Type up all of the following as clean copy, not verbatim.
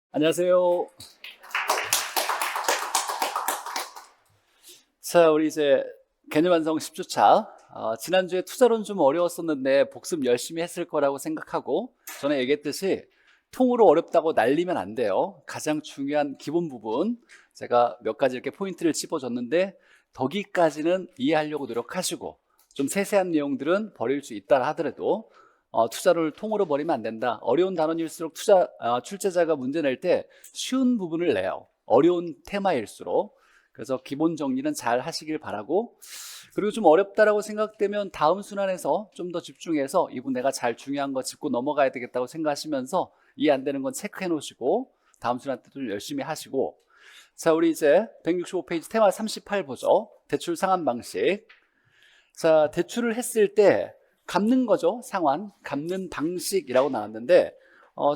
안녕하세요. 자, 우리 이제 개념 완성 10주차. 지난주에 투자론 좀 어려웠었는데 복습 열심히 했을 거라고 생각하고, 전에 얘기했듯이 통으로 어렵다고 날리면 안 돼요. 가장 중요한 기본 부분 제가 몇 가지 이렇게 포인트를 짚어줬는데, 거기까지는 이해하려고 노력하시고, 좀 세세한 내용들은 버릴 수 있다 하더라도 투자를 통으로 버리면 안 된다. 어려운 단원일수록 출제자가 문제 낼 때 쉬운 부분을 내요. 어려운 테마일수록. 그래서 기본 정리는 잘 하시길 바라고, 그리고 좀 어렵다라고 생각되면 다음 순환에서 좀 더 집중해서 이분 내가 잘 중요한 거 짚고 넘어가야 되겠다고 생각하시면서 이해 안 되는 건 체크해 놓으시고 다음 순환 때도 좀 열심히 하시고. 자, 우리 이제 165페이지 테마 38 보죠. 대출 상환 방식. 자, 대출을 했을 때 갚는 거죠. 상환, 갚는 방식이라고 나왔는데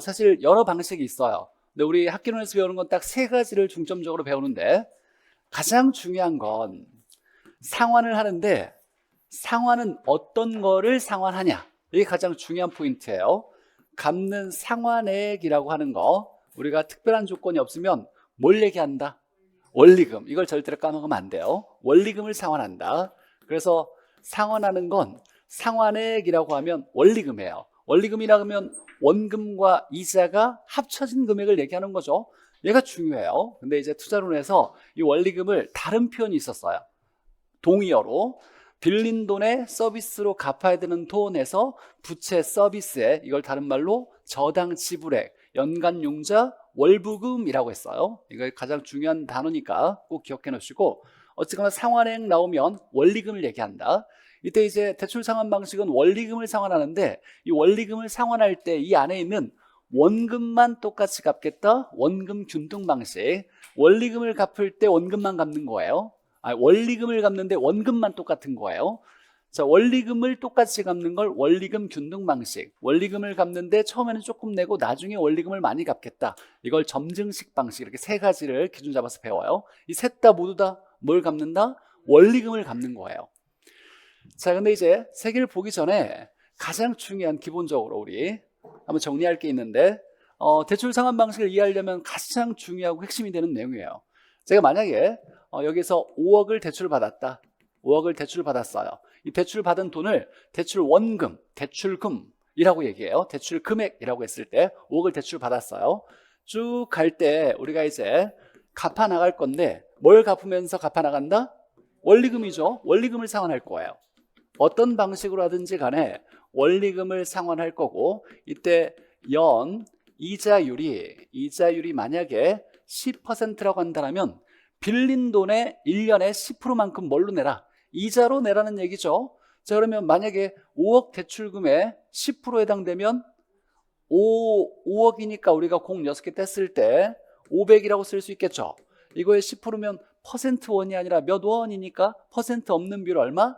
사실 여러 방식이 있어요. 근데 우리 학기론에서 배우는 건 딱 세 가지를 중점적으로 배우는데, 가장 중요한 건 상환을 하는데 상환은 어떤 거를 상환하냐, 이게 가장 중요한 포인트예요. 갚는 상환액이라고 하는 거, 우리가 특별한 조건이 없으면 뭘 얘기한다? 원리금. 이걸 절대로 까먹으면 안 돼요. 원리금을 상환한다. 그래서 상환하는 건 상환액이라고 하면 원리금이에요. 원리금이라고 하면 원금과 이자가 합쳐진 금액을 얘기하는 거죠. 얘가 중요해요. 근데 이제 투자론에서 이 원리금을 다른 표현이 있었어요. 동의어로 빌린 돈에 서비스로 갚아야 되는 돈에서 부채 서비스에, 이걸 다른 말로 저당 지불액, 연간 융자 월부금이라고 했어요. 이거 가장 중요한 단어니까 꼭 기억해 놓으시고, 어쨌거나 상환액 나오면 원리금을 얘기한다. 이때 이제 대출 상환 방식은 원리금을 상환하는데, 이 원리금을 상환할 때 이 안에 있는 원금만 똑같이 갚겠다, 원금 균등 방식. 원리금을 갚을 때 원금만 갚는 거예요. 원리금을 갚는데 원금만 똑같은 거예요. 자, 원리금을 똑같이 갚는 걸 원리금 균등 방식. 원리금을 갚는데 처음에는 조금 내고 나중에 원리금을 많이 갚겠다, 이걸 점증식 방식. 이렇게 세 가지를 기준 잡아서 배워요. 이 셋 다 모두 다 뭘 갚는다? 원리금을 갚는 거예요. 자, 근데 이제 세 개를 보기 전에 가장 중요한, 기본적으로 우리 한번 정리할 게 있는데, 대출 상환 방식을 이해하려면 가장 중요하고 핵심이 되는 내용이에요. 제가 만약에 여기서 5억을 대출을 받았다. 5억을 대출을 받았어요. 이 대출 받은 돈을 대출 원금, 대출금이라고 얘기해요. 대출 금액이라고 했을 때 5억을 대출 받았어요. 쭉 갈 때 우리가 이제 갚아 나갈 건데, 뭘 갚으면서 갚아 나간다? 원리금이죠. 원리금을 상환할 거예요. 어떤 방식으로 하든지 간에 원리금을 상환할 거고, 이때 이자율이 만약에 10%라고 한다면 빌린 돈의 1년에 10%만큼 뭘로 내라? 이자로 내라는 얘기죠. 자, 그러면 만약에 5억 대출금에 10% 해당되면 5억이니까 우리가 공 6개 뗐을 때 500이라고 쓸 수 있겠죠. 이거에 10%면 퍼센트 원이 아니라 몇 원이니까 퍼센트 없는 비율 얼마?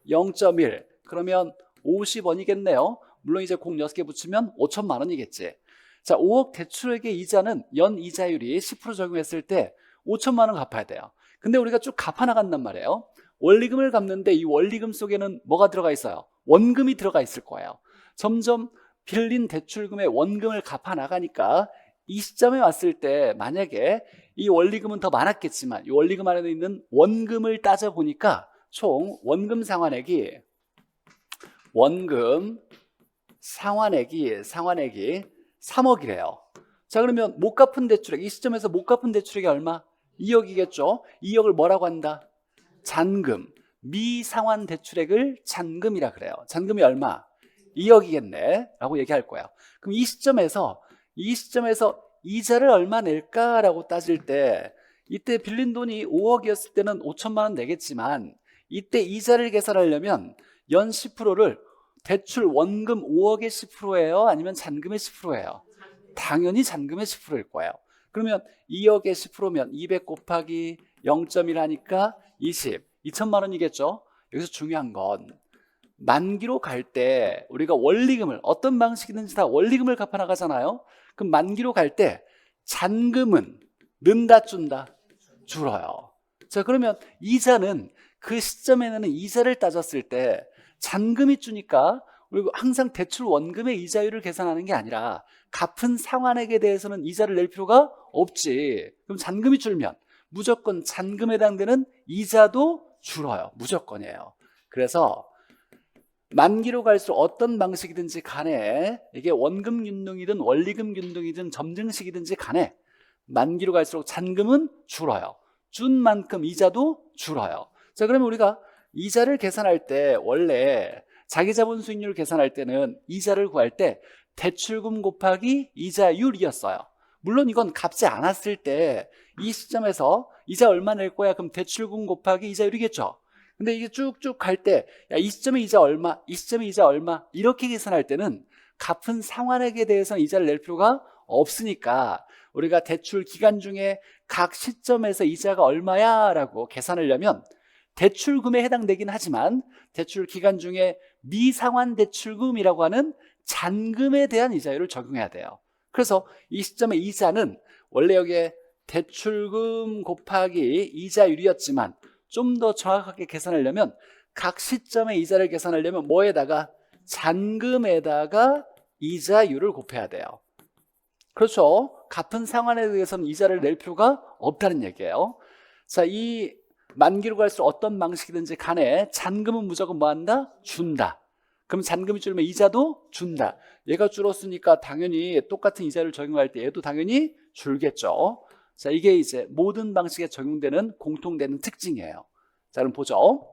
0.1. 그러면 50원이겠네요. 물론 이제 공 6개 붙이면 5천만 원이겠지. 자, 5억 대출액의 이자는 연 이자율이 10% 적용했을 때 5천만 원 갚아야 돼요. 근데 우리가 쭉 갚아 나간단 말이에요. 원리금을 갚는데 이 원리금 속에는 뭐가 들어가 있어요? 원금이 들어가 있을 거예요. 점점 빌린 대출금의 원금을 갚아 나가니까 이 시점에 왔을 때 만약에 이 원리금은 더 많았겠지만 이 원리금 안에 있는 원금을 따져보니까 총 원금 상환액이 3억이래요. 자, 그러면 못 갚은 대출액, 이 시점에서 못 갚은 대출액이 얼마? 2억이겠죠. 2억을 뭐라고 한다? 잔금. 미상환 대출액을 잔금이라 그래요. 잔금이 얼마? 2억이겠네 라고 얘기할 거야. 그럼 이 시점에서 이자를 얼마 낼까라고 따질 때, 이때 빌린 돈이 5억이었을 때는 5천만 원 내겠지만, 이때 이자를 계산하려면 연 10%를 대출 원금 5억의 10%예요? 아니면 잔금의 10%예요? 당연히 잔금의 10%일 거예요. 그러면 2억의 10%면 200 곱하기 0.1 하니까 2천만 원이겠죠. 여기서 중요한 건 만기로 갈 때 우리가 원리금을, 어떤 방식이든지 다 원리금을 갚아 나가잖아요. 그럼 만기로 갈 때 잔금은 는다 준다? 줄어요. 자, 그러면 이자는 그 시점에는 이자를 따졌을 때 잔금이 주니까 그리고 항상 대출 원금의 이자율을 계산하는 게 아니라 갚은 상환액에 대해서는 이자를 낼 필요가 없지. 그럼 잔금이 줄면 무조건 잔금에 해당되는 이자도 줄어요. 무조건이에요. 그래서 만기로 갈수록 어떤 방식이든지 간에 이게 원금 균등이든 원리금 균등이든 점증식이든지 간에 만기로 갈수록 잔금은 줄어요. 준 만큼 이자도 줄어요. 자, 그러면 우리가 이자를 계산할 때 원래 자기자본 수익률 계산할 때는 이자를 구할 때 대출금 곱하기 이자율이었어요. 물론 이건 갚지 않았을 때 이 시점에서 이자 얼마 낼 거야? 그럼 대출금 곱하기 이자율이겠죠. 근데 이게 쭉쭉 갈 때 이 시점에 이자 얼마, 이 시점에 이자 얼마 이렇게 계산할 때는 갚은 상환액에 대해서는 이자를 낼 필요가 없으니까 우리가 대출 기간 중에 각 시점에서 이자가 얼마야 라고 계산하려면 대출금에 해당되긴 하지만 대출 기간 중에 미상환 대출금이라고 하는 잔금에 대한 이자율을 적용해야 돼요. 그래서 이 시점의 이자는 원래 여기에 대출금 곱하기 이자율이었지만 좀 더 정확하게 계산하려면 각 시점의 이자를 계산하려면 뭐에다가 잔금에다가 이자율을 곱해야 돼요. 그렇죠. 갚은 상환에 대해서는 이자를 낼 필요가 없다는 얘기예요. 자, 이 만기로 갈수록 어떤 방식이든지 간에 잔금은 무조건 뭐 한다? 준다. 그럼 잔금이 줄면 이자도 준다. 얘가 줄었으니까 당연히 똑같은 이자를 적용할 때 얘도 당연히 줄겠죠. 자, 이게 이제 모든 방식에 적용되는 공통되는 특징이에요. 자, 그럼 보죠.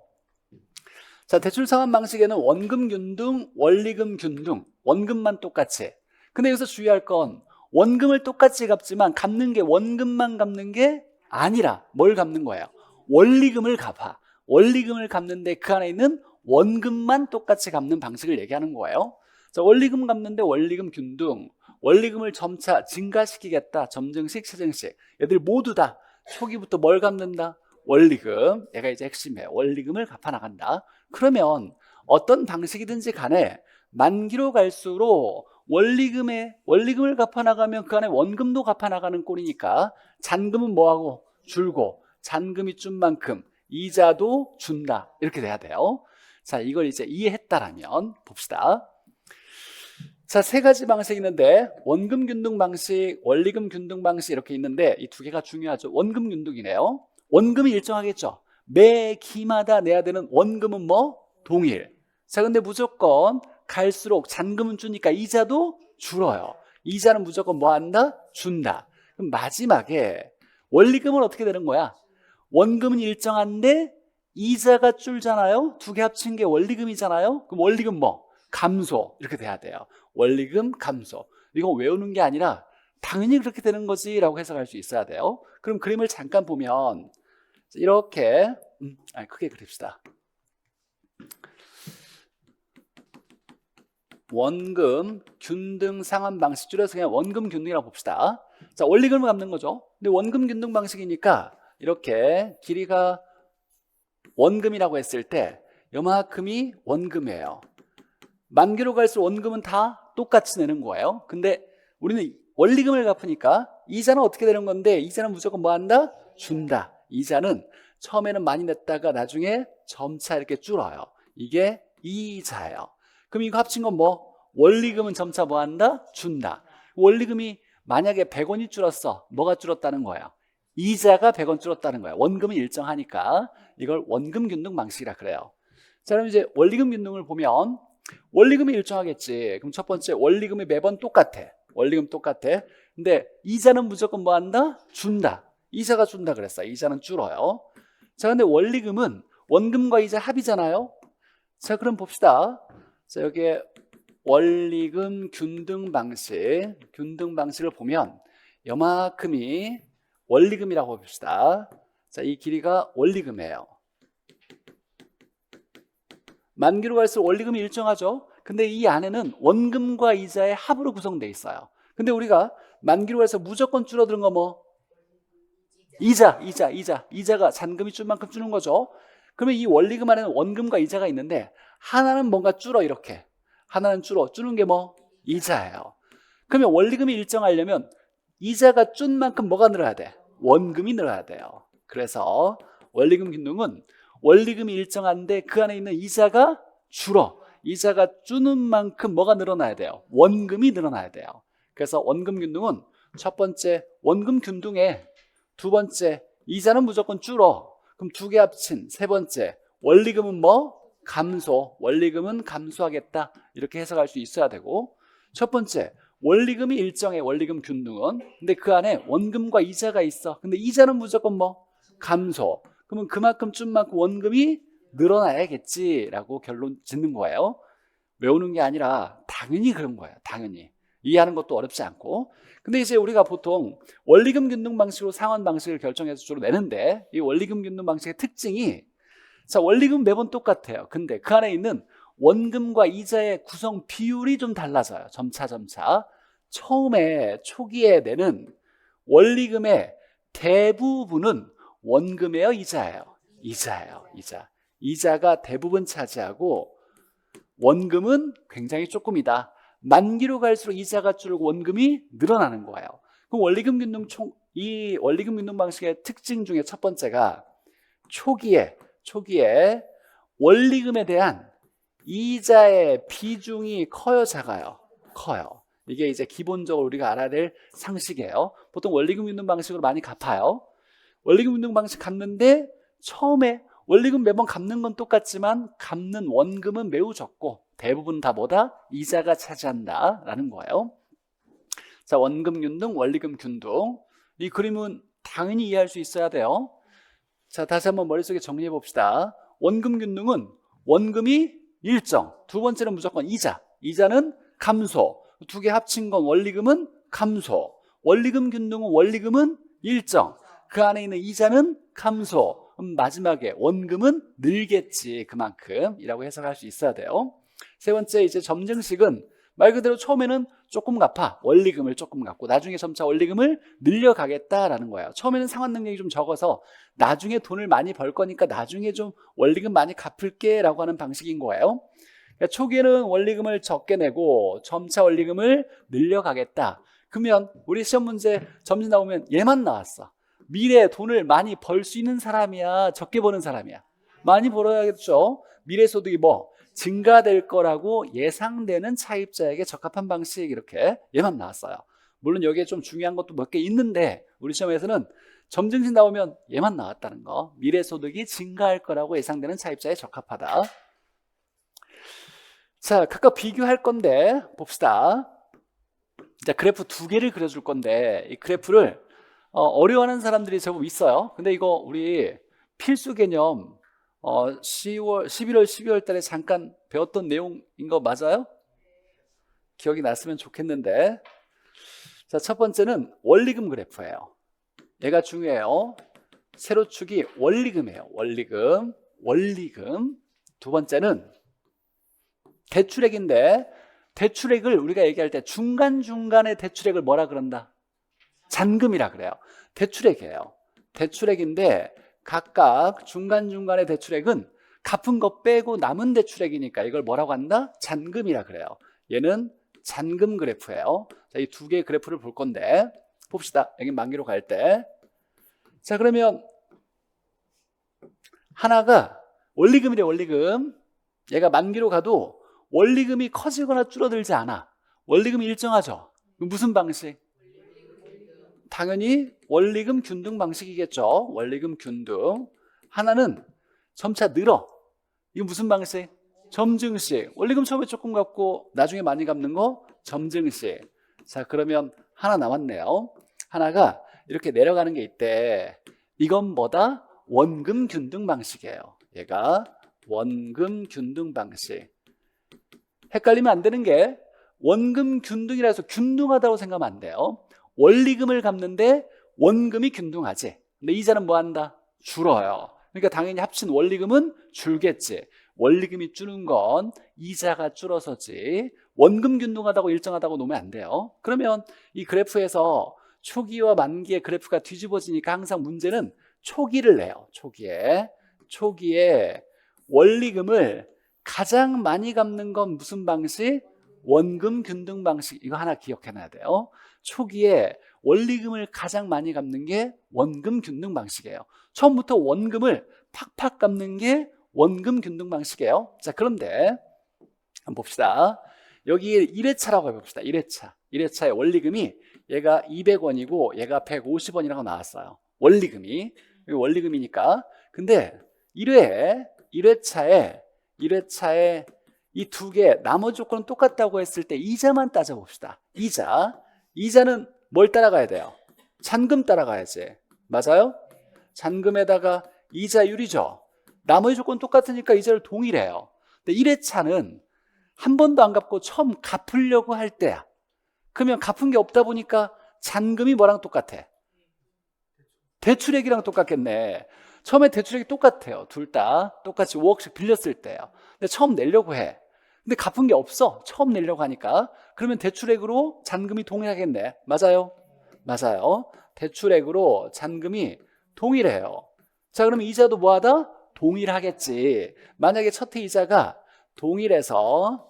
자, 대출 상환 방식에는 원금 균등, 원리금 균등, 원금만 똑같이. 근데 여기서 주의할 건 원금을 똑같이 갚지만 갚는 게 원금만 갚는 게 아니라 뭘 갚는 거예요? 원리금을 갚아. 원리금을 갚는데 그 안에 있는 원금만 똑같이 갚는 방식을 얘기하는 거예요. 자, 원리금 갚는데 원리금 균등, 원리금을 점차 증가시키겠다. 점증식, 차증식. 얘들 모두 다 초기부터 뭘 갚는다? 원리금. 얘가 이제 핵심이에요. 원리금을 갚아 나간다. 그러면 어떤 방식이든지 간에 만기로 갈수록 원리금을 갚아 나가면 그 안에 원금도 갚아 나가는 꼴이니까 잔금은 뭐하고 줄고 잔금이 준 만큼 이자도 준다. 이렇게 돼야 돼요. 자, 이걸 이제 이해했다라면 봅시다. 자, 세 가지 방식이 있는데 원금 균등 방식, 원리금 균등 방식 이렇게 있는데 이 두 개가 중요하죠. 원금 균등이네요. 원금이 일정하겠죠. 매 기마다 내야 되는 원금은 뭐? 동일. 자, 근데 무조건 갈수록 잔금은 주니까 이자도 줄어요. 이자는 무조건 뭐 한다? 준다. 그럼 마지막에 원리금은 어떻게 되는 거야? 원금은 일정한데 이자가 줄잖아요. 두 개 합친 게 원리금이잖아요. 그럼 원리금 뭐? 감소. 이렇게 돼야 돼요. 원리금 감소. 이거 외우는 게 아니라 당연히 그렇게 되는 거지 라고 해석할 수 있어야 돼요. 그럼 그림을 잠깐 보면 이렇게 크게 그립시다. 원금 균등 상환 방식 줄여서 그냥 원금 균등이라고 봅시다. 자, 원리금을 갚는 거죠. 근데 원금 균등 방식이니까 이렇게 길이가 원금이라고 했을 때 요만큼이 원금이에요. 만기로 갈수록 원금은 다 똑같이 내는 거예요. 근데 우리는 원리금을 갚으니까 이자는 어떻게 되는 건데 이자는 무조건 뭐 한다? 준다. 이자는 처음에는 많이 냈다가 나중에 점차 이렇게 줄어요. 이게 이자예요. 그럼 이거 합친 건 뭐? 원리금은 점차 뭐 한다? 준다. 원리금이 만약에 100원이 줄었어. 뭐가 줄었다는 거예요? 이자가 100원 줄었다는 거예요. 원금은 일정하니까 이걸 원금 균등 방식이라 그래요. 자, 그럼 이제 원리금 균등을 보면 원리금이 일정하겠지. 그럼 첫 번째 원리금이 매번 똑같아. 원리금 똑같아. 근데 이자는 무조건 뭐 한다? 준다. 이자가 준다 그랬어. 이자는 줄어요. 자, 근데 원리금은 원금과 이자 합이잖아요. 자, 그럼 봅시다. 자, 여기에 원리금 균등 방식을 보면 요만큼이 원리금이라고 봅시다. 자, 이 길이가 원리금이에요. 만기로 갈수록 원리금이 일정하죠. 근데 이 안에는 원금과 이자의 합으로 구성되어 있어요. 근데 우리가 만기로 해서 무조건 줄어드는 거 뭐? 이자가 잔금이 줄 만큼 주는 거죠. 그러면 이 원리금 안에는 원금과 이자가 있는데 하나는 뭔가 줄어 이렇게. 하나는 줄는 게 뭐? 이자예요. 그러면 원리금이 일정하려면 이자가 준 만큼 뭐가 늘어야 돼? 원금이 늘어야 돼요. 그래서 원리금 균등은 원리금이 일정한데 그 안에 있는 이자가 줄어. 이자가 주는 만큼 뭐가 늘어나야 돼요? 원금이 늘어나야 돼요. 그래서 원금 균등은 첫 번째 원금 균등에 두 번째 이자는 무조건 줄어. 그럼 두 개 합친 세 번째 원리금은 뭐? 감소. 원리금은 감소하겠다. 이렇게 해석할 수 있어야 되고, 첫 번째 원리금이 일정해. 원리금 균등은. 근데 그 안에 원금과 이자가 있어. 근데 이자는 무조건 뭐? 감소. 그러면 그만큼 준 만큼 원금이 늘어나야겠지라고 결론 짓는 거예요. 외우는 게 아니라 당연히 그런 거예요. 당연히. 이해하는 것도 어렵지 않고. 근데 이제 우리가 보통 원리금 균등 방식으로 상환 방식을 결정해서 주로 내는데, 이 원리금 균등 방식의 특징이, 자, 원리금 매번 똑같아요. 근데 그 안에 있는 원금과 이자의 구성 비율이 좀 달라져요. 점차. 처음에 초기에 내는 원리금의 대부분은 원금이에요, 이자예요? 이자예요. 이자가 대부분 차지하고 원금은 굉장히 조금이다. 만기로 갈수록 이자가 줄고 원금이 늘어나는 거예요. 그럼 이 원리금 균등 방식의 특징 중에 첫 번째가 초기에 원리금에 대한 이자의 비중이 커요, 작아요? 커요. 이게 이제 기본적으로 우리가 알아야 될 상식이에요. 보통 원리금 균등 방식으로 많이 갚아요. 원리금 균등 방식 갚는데 처음에 원리금 매번 갚는 건 똑같지만 갚는 원금은 매우 적고 대부분 다 뭐다? 이자가 차지한다라는 거예요. 자, 원금 균등, 원리금 균등. 이 그림은 당연히 이해할 수 있어야 돼요. 자, 다시 한번 머릿속에 정리해 봅시다. 원금 균등은 원금이 일정, 두 번째는 무조건 이자는 감소, 두 개 합친 건 원리금은 감소. 원리금 균등은 원리금은 일정, 그 안에 있는 이자는 감소. 마지막에 원금은 늘겠지, 그만큼이라고 해석할 수 있어야 돼요. 세 번째, 이제 점증식은 말 그대로 처음에는 조금 갚아, 원리금을 조금 갚고 나중에 점차 원리금을 늘려가겠다라는 거예요. 처음에는 상환 능력이 좀 적어서 나중에 돈을 많이 벌 거니까 나중에 좀 원리금 많이 갚을게 라고 하는 방식인 거예요. 그러니까 초기에는 원리금을 적게 내고 점차 원리금을 늘려가겠다. 그러면 우리 시험 문제 점심 나오면 얘만 나왔어. 미래에 돈을 많이 벌 수 있는 사람이야, 적게 버는 사람이야? 많이 벌어야겠죠. 미래 소득이 뭐? 증가될 거라고 예상되는 차입자에게 적합한 방식, 이렇게 얘만 나왔어요. 물론 여기에 좀 중요한 것도 몇 개 있는데 우리 시험에서는 점증식 나오면 얘만 나왔다는 거. 미래 소득이 증가할 거라고 예상되는 차입자에 적합하다. 자, 각각 비교할 건데 봅시다. 자, 그래프 두 개를 그려줄 건데 이 그래프를 어려워하는 사람들이 제법 있어요. 근데 이거 우리 필수 개념 11월, 12월 달에 잠깐 배웠던 내용인 거 맞아요? 기억이 났으면 좋겠는데. 자, 첫 번째는 원리금 그래프예요. 얘가 중요해요. 세로축이 원리금이에요. 원리금. 두 번째는 대출액인데, 대출액을 우리가 얘기할 때 중간중간에 대출액을 뭐라 그런다? 잔금이라 그래요. 대출액이에요. 대출액인데 각각 중간중간의 대출액은 갚은 거 빼고 남은 대출액이니까 이걸 뭐라고 한다? 잔금이라 그래요. 얘는 잔금 그래프예요. 자, 이 두 개의 그래프를 볼 건데 봅시다. 여기 만기로 갈 때. 자, 그러면 하나가 원리금이래, 원리금. 얘가 만기로 가도 원리금이 커지거나 줄어들지 않아. 원리금이 일정하죠. 무슨 방식? 당연히 원리금 균등 방식이겠죠. 원리금 균등. 하나는 점차 늘어. 이거 무슨 방식? 점증식. 원리금 처음에 조금 갚고 나중에 많이 갚는 거 점증식. 자, 그러면 하나 남았네요. 하나가 이렇게 내려가는 게 있대. 이건 뭐다? 원금 균등 방식이에요. 얘가 원금 균등 방식. 헷갈리면 안 되는 게 원금 균등이라 해서 균등하다고 생각하면 안 돼요. 원리금을 갚는데 원금이 균등하지. 근데 이자는 뭐 한다? 줄어요. 그러니까 당연히 합친 원리금은 줄겠지. 원리금이 줄은 건 이자가 줄어서지. 원금 균등하다고 일정하다고 놓으면 안 돼요. 그러면 이 그래프에서 초기와 만기의 그래프가 뒤집어지니까 항상 문제는 초기를 내요. 초기에 원리금을 가장 많이 갚는 건 무슨 방식? 원금 균등 방식. 이거 하나 기억해놔야 돼요. 초기에 원리금을 가장 많이 갚는 게 원금 균등 방식이에요. 처음부터 원금을 팍팍 갚는 게 원금 균등 방식이에요. 자, 그런데 한번 봅시다. 여기 1회차라고 해봅시다. 1회차. 1회차의 원리금이 얘가 200원이고 얘가 150원이라고 나왔어요. 원리금이. 원리금이니까. 근데 1회차에 이 두 개 나머지 조건은 똑같다고 했을 때 이자만 따져봅시다. 이자는 뭘 따라가야 돼요? 잔금 따라가야지. 맞아요? 잔금에다가 이자율이죠. 나머지 조건 똑같으니까 이자율 동일해요. 근데 1회차는 한 번도 안 갚고 처음 갚으려고 할 때야. 그러면 갚은 게 없다 보니까 잔금이 뭐랑 똑같아? 대출액이랑 똑같겠네. 처음에 대출액이 똑같아요. 둘 다 똑같이 5억씩 빌렸을 때요. 근데 처음 내려고 해. 근데 갚은 게 없어. 처음 내려고 하니까. 그러면 대출액으로 잔금이 동일하겠네. 맞아요? 맞아요. 대출액으로 잔금이 동일해요. 자, 그러면 이자도 뭐하다? 동일하겠지. 만약에 첫 해 이자가 동일해서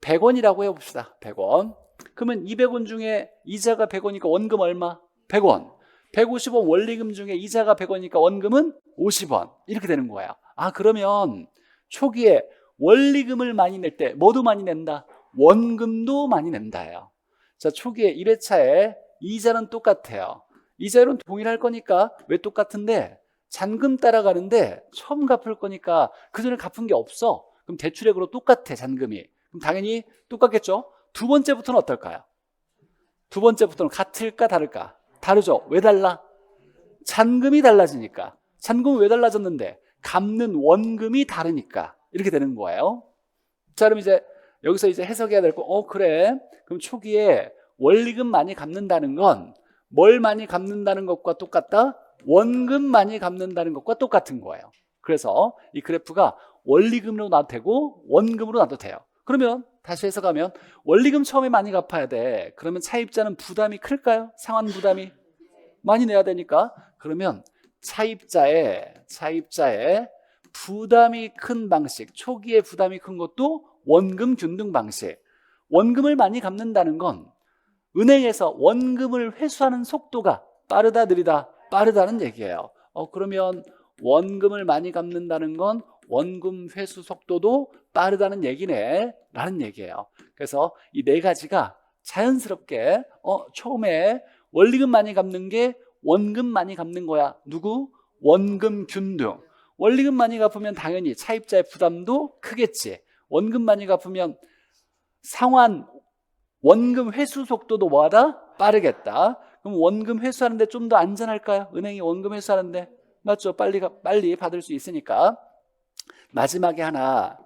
100원이라고 해봅시다. 100원. 그러면 200원 중에 이자가 100원이니까 원금 얼마? 100원. 150원 원리금 중에 이자가 100원이니까 원금은 50원. 이렇게 되는 거예요. 아, 그러면 초기에 원리금을 많이 낼 때 뭐도 많이 낸다? 원금도 많이 낸다예요. 자, 초기에 1회차에 이자는 똑같아요. 이자율은 동일할 거니까 왜 똑같은데? 잔금 따라가는데 처음 갚을 거니까 그 전에 갚은 게 없어. 그럼 대출액으로 똑같아, 잔금이. 그럼 당연히 똑같겠죠? 두 번째부터는 어떨까요? 두 번째부터는 같을까 다를까? 다르죠. 왜 달라? 잔금이 달라지니까. 잔금은 왜 달라졌는데? 갚는 원금이 다르니까. 이렇게 되는 거예요. 자, 그럼 이제 여기서 이제 해석해야 될 거, 그래. 그럼 초기에 원리금 많이 갚는다는 건 뭘 많이 갚는다는 것과 똑같다? 원금 많이 갚는다는 것과 똑같은 거예요. 그래서 이 그래프가 원리금으로 놔도 되고 원금으로 놔도 돼요. 그러면 다시 해석하면 원리금 처음에 많이 갚아야 돼. 그러면 차입자는 부담이 클까요? 상환 부담이 많이 내야 되니까. 그러면 차입자의 부담이 큰 방식, 초기에 부담이 큰 것도 원금 균등 방식. 원금을 많이 갚는다는 건 은행에서 원금을 회수하는 속도가 빠르다 느리다? 빠르다는 얘기예요. 그러면 원금을 많이 갚는다는 건 원금 회수 속도도 빠르다는 얘기네 라는 얘기예요. 그래서 이 네 가지가 자연스럽게 처음에 원리금 많이 갚는 게 원금 많이 갚는 거야. 누구? 원금 균등. 원리금 많이 갚으면 당연히 차입자의 부담도 크겠지. 원금 많이 갚으면 상환 원금 회수 속도도 뭐하다? 빠르겠다. 그럼 원금 회수하는데 좀 더 안전할까요? 은행이 원금 회수하는데 맞죠? 빨리 받을 수 있으니까. 마지막에 하나,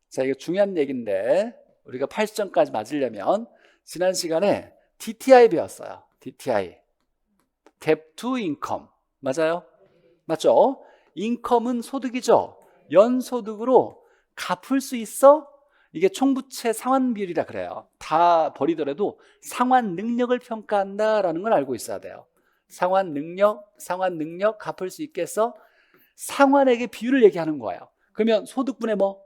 자, 이거 중요한 얘기인데 우리가 80점까지 맞으려면 지난 시간에 DTI 배웠어요. DTI, Debt to Income. 맞아요? 맞죠? 인컴은 소득이죠. 연소득으로 갚을 수 있어? 이게 총부채 상환 비율이라 그래요. 다 버리더라도 상환 능력을 평가한다라는 걸 알고 있어야 돼요. 상환 능력 갚을 수 있겠어? 상환액의 비율을 얘기하는 거예요. 그러면 소득분의 뭐?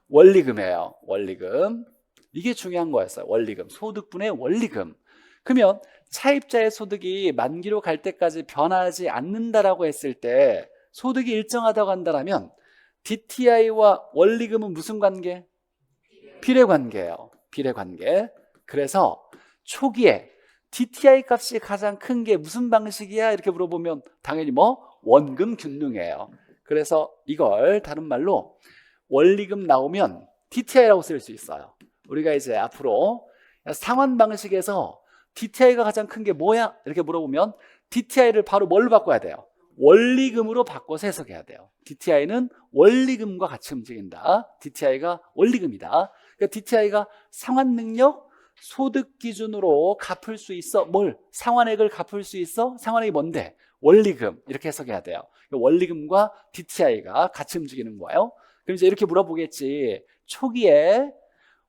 원리금이에요. 원리금. 이게 중요한 거였어요. 원리금. 소득분의 원리금. 그러면 차입자의 소득이 만기로 갈 때까지 변하지 않는다라고 했을 때 소득이 일정하다고 한다면 DTI와 원리금은 무슨 관계? 비례관계예요. 비례관계. 그래서 초기에 DTI 값이 가장 큰 게 무슨 방식이야? 이렇게 물어보면 당연히 뭐? 원금 균등이에요. 그래서 이걸 다른 말로 원리금 나오면 DTI라고 쓸 수 있어요. 우리가 이제 앞으로 상환 방식에서 DTI가 가장 큰 게 뭐야? 이렇게 물어보면 DTI를 바로 뭘로 바꿔야 돼요? 원리금으로 바꿔서 해석해야 돼요. DTI는 원리금과 같이 움직인다. DTI가 원리금이다. 그러니까 DTI가 상환 능력, 소득 기준으로 갚을 수 있어. 뭘? 상환액을 갚을 수 있어? 상환액이 뭔데? 원리금. 이렇게 해석해야 돼요. 원리금과 DTI가 같이 움직이는 거예요. 그럼 이제 이렇게 물어보겠지. 초기에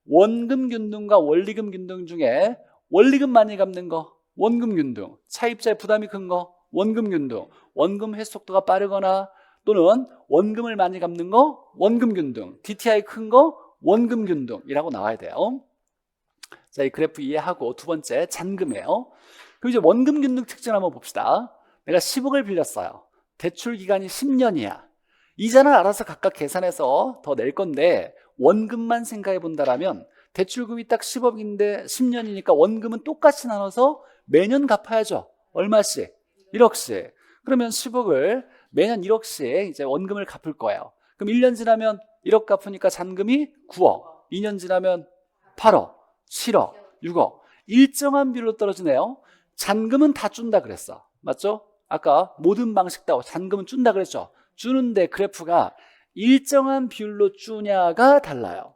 원금 균등과 원리금 균등 중에 원리금 많이 갚는 거, 원금 균등. 차입자의 부담이 큰 거, 원금 균등. 원금 회수 속도가 빠르거나 또는 원금을 많이 갚는 거, 원금 균등. DTI 큰 거, 원금 균등이라고 나와야 돼요. 자, 이 그래프 이해하고 두 번째 잔금이에요. 그럼 이제 원금 균등 특징 한번 봅시다. 내가 10억을 빌렸어요. 대출 기간이 10년이야. 이자는 알아서 각각 계산해서 더 낼 건데 원금만 생각해 본다라면 대출금이 딱 10억인데 10년이니까 원금은 똑같이 나눠서 매년 갚아야죠. 얼마씩? 1억씩. 그러면 10억을 매년 1억씩 이제 원금을 갚을 거예요. 그럼 1년 지나면 1억 갚으니까 잔금이 9억. 2년 지나면 8억, 7억, 6억. 일정한 비율로 떨어지네요. 잔금은 다 준다 그랬어. 맞죠? 아까 모든 방식 다 잔금은 준다 그랬죠. 주는데 그래프가 일정한 비율로 주냐가 달라요.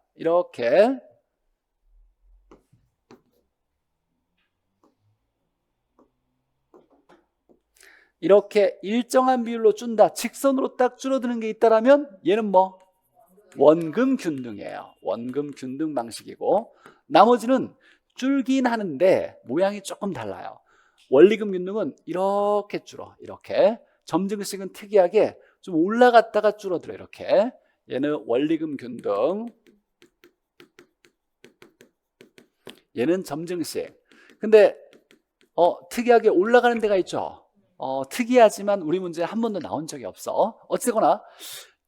이렇게 일정한 비율로 준다. 직선으로 딱 줄어드는 게 있다라면 얘는 뭐? 원금 균등이에요. 원금 균등 방식이고, 나머지는 줄긴 하는데 모양이 조금 달라요. 원리금 균등은 이렇게 줄어. 이렇게. 점증식은 특이하게 좀 올라갔다가 줄어들어. 이렇게. 얘는 원리금 균등, 얘는 점증식. 근데 특이하게 올라가는 데가 있죠. 특이하지만 우리 문제에 한 번도 나온 적이 없어. 어쨌거나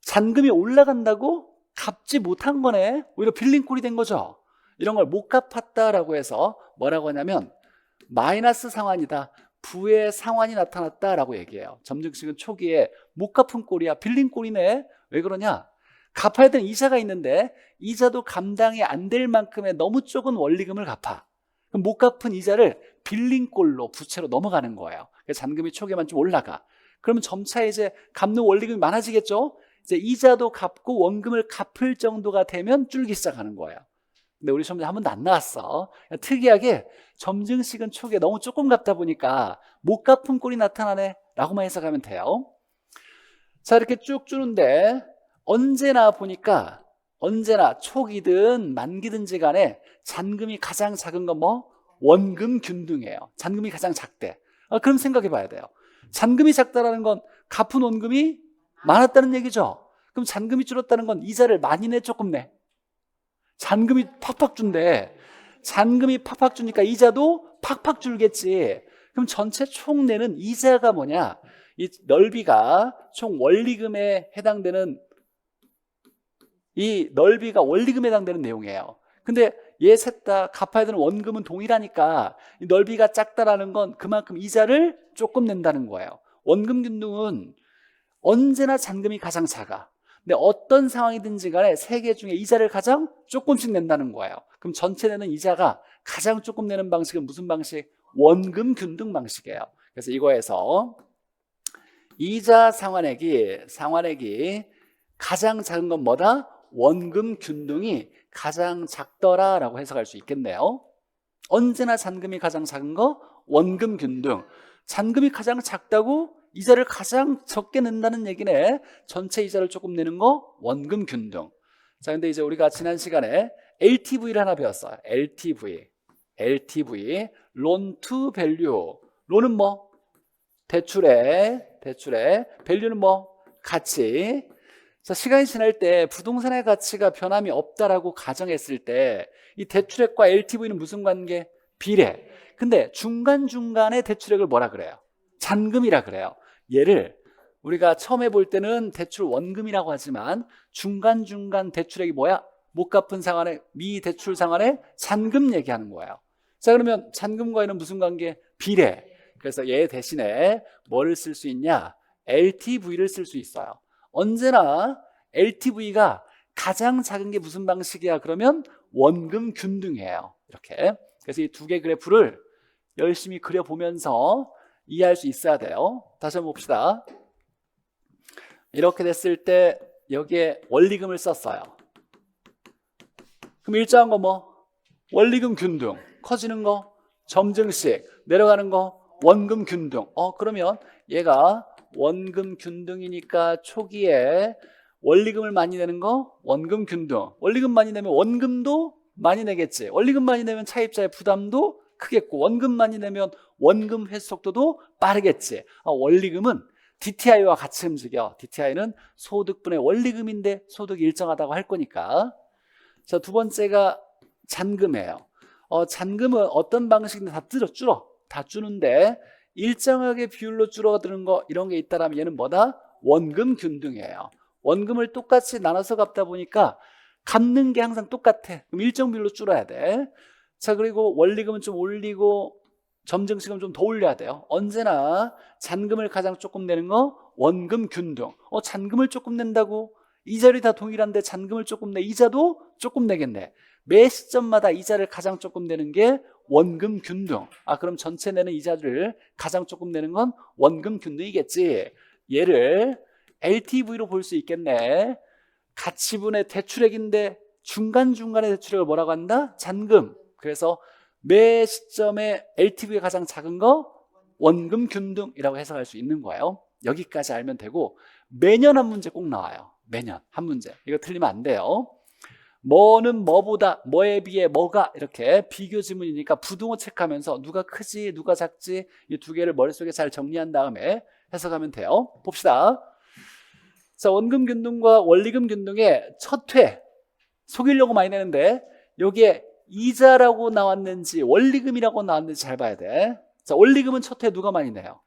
잔금이 올라간다고 갚지 못한 거네. 오히려 빌린 꼴이 된 거죠. 이런 걸 못 갚았다라고 해서 뭐라고 하냐면 마이너스 상환이다, 부의 상환이 나타났다라고 얘기해요. 점증식은 초기에 못 갚은 꼴이야, 빌린 꼴이네. 왜 그러냐? 갚아야 되는 이자가 있는데 이자도 감당이 안 될 만큼의 너무 적은 원리금을 갚아. 그럼 못 갚은 이자를 빌린 꼴로 부채로 넘어가는 거예요. 그래서 잔금이 초기에만 좀 올라가. 그러면 점차 이제 갚는 원리금이 많아지겠죠? 이제 이자도 갚고 원금을 갚을 정도가 되면 줄기 시작하는 거예요. 근데 우리 시험에 한 번도 안 나왔어. 특이하게 점증식은 초기에 너무 조금 갚다 보니까 못 갚은 꼴이 나타나네 라고만 해석하면 돼요. 자, 이렇게 쭉 주는데 언제나 보니까 언제나 초기든 만기든지 간에 잔금이 가장 작은 건 뭐? 원금 균등이에요. 잔금이 가장 작대. 그럼 생각해 봐야 돼요. 잔금이 작다라는 건 갚은 원금이 많았다는 얘기죠. 그럼 잔금이 줄었다는 건 이자를 많이 내, 조금 내? 잔금이 팍팍 준대. 잔금이 팍팍 주니까 이자도 팍팍 줄겠지. 그럼 전체 총 내는 이자가 뭐냐? 이 넓이가 총 원리금에 해당되는, 이 넓이가 원리금에 해당되는 내용이에요. 근데 얘 셋 다 갚아야 되는 원금은 동일하니까 이 넓이가 작다라는 건 그만큼 이자를 조금 낸다는 거예요. 원금 균등은 언제나 잔금이 가장 작아. 근데 어떤 상황이든지 간에 세 개 중에 이자를 가장 조금씩 낸다는 거예요. 그럼 전체 내는 이자가 가장 조금 내는 방식은 무슨 방식? 원금 균등 방식이에요. 그래서 이거에서 이자 상환액이 가장 작은 건 뭐다? 원금 균등이 가장 작더라라고 해석할 수 있겠네요. 언제나 잔금이 가장 작은 거 원금 균등. 잔금이 가장 작다고 이자를 가장 적게 낸다는 얘기네. 전체 이자를 조금 내는 거 원금 균등. 자, 근데 이제 우리가 지난 시간에 LTV를 하나 배웠어요. LTV, Loan to Value. 론은 뭐? 대출의, 밸류는 뭐? 가치. 자, 시간이 지날 때 부동산의 가치가 변함이 없다라고 가정했을 때 이 대출액과 LTV는 무슨 관계? 비례. 근데 중간중간에 대출액을 뭐라 그래요? 잔금이라 그래요. 얘를 우리가 처음 해볼 때는 대출 원금이라고 하지만 중간중간 대출액이 뭐야? 못 갚은 상환의 미대출 상환의 잔금 얘기하는 거예요. 자, 그러면 잔금과는 무슨 관계? 비례. 그래서 얘 대신에 뭐를 쓸 수 있냐? LTV를 쓸 수 있어요. 언제나 LTV가 가장 작은 게 무슨 방식이야? 그러면 원금 균등이에요. 이렇게. 그래서 이 두 개 그래프를 열심히 그려보면서 이해할 수 있어야 돼요. 다시 한번 봅시다. 이렇게 됐을 때 여기에 원리금을 썼어요. 그럼 일정한 거 뭐? 원리금 균등. 커지는 거 점증식, 내려가는 거 원금 균등. 그러면 얘가 원금 균등이니까 초기에 원리금을 많이 내는 거 원금 균등. 원리금 많이 내면 원금도 많이 내겠지. 원리금 많이 내면 차입자의 부담도 크겠고, 원금 많이 내면 원금 회수 속도도 빠르겠지. 원리금은 DTI와 같이 움직여. DTI는 소득분의 원리금인데 소득이 일정하다고 할 거니까. 자, 두 번째가 잔금이에요. 잔금은 어떤 방식인데 다 주는데 일정하게 비율로 줄어드는 거, 이런 게 있다라면 얘는 뭐다? 원금 균등이에요. 원금을 똑같이 나눠서 갚다 보니까 갚는 게 항상 똑같아. 그럼 일정 비율로 줄어야 돼. 자, 그리고 원리금은 좀 올리고 점증식은 좀 더 올려야 돼요. 언제나 잔금을 가장 조금 내는 거 원금 균등. 잔금을 조금 낸다고? 이자율이 다 동일한데 잔금을 조금 내. 이자도 조금 내겠네. 매 시점마다 이자를 가장 조금 내는 게 원금 균등. 그럼 전체 내는 이자를 가장 조금 내는 건 원금 균등이겠지. 얘를 LTV로 볼 수 있겠네. 가치분의 대출액인데 중간중간의 대출액을 뭐라고 한다? 잔금. 그래서 매 시점에 LTV가 가장 작은 거 원금 균등이라고 해석할 수 있는 거예요. 여기까지 알면 되고, 매년 한 문제 꼭 나와요. 매년 한 문제. 이거 틀리면 안 돼요. 뭐는 뭐보다, 뭐에 비해 뭐가, 이렇게 비교 지문이니까 부등호 체크하면서 누가 크지 누가 작지 이 두 개를 머릿속에 잘 정리한 다음에 해석하면 돼요. 봅시다. 자, 원금 균등과 원리금 균등의 첫 회 속이려고 많이 내는데 여기에 이자라고 나왔는지 원리금이라고 나왔는지 잘 봐야 돼. 자, 원리금은 첫 회 누가 많이 내요?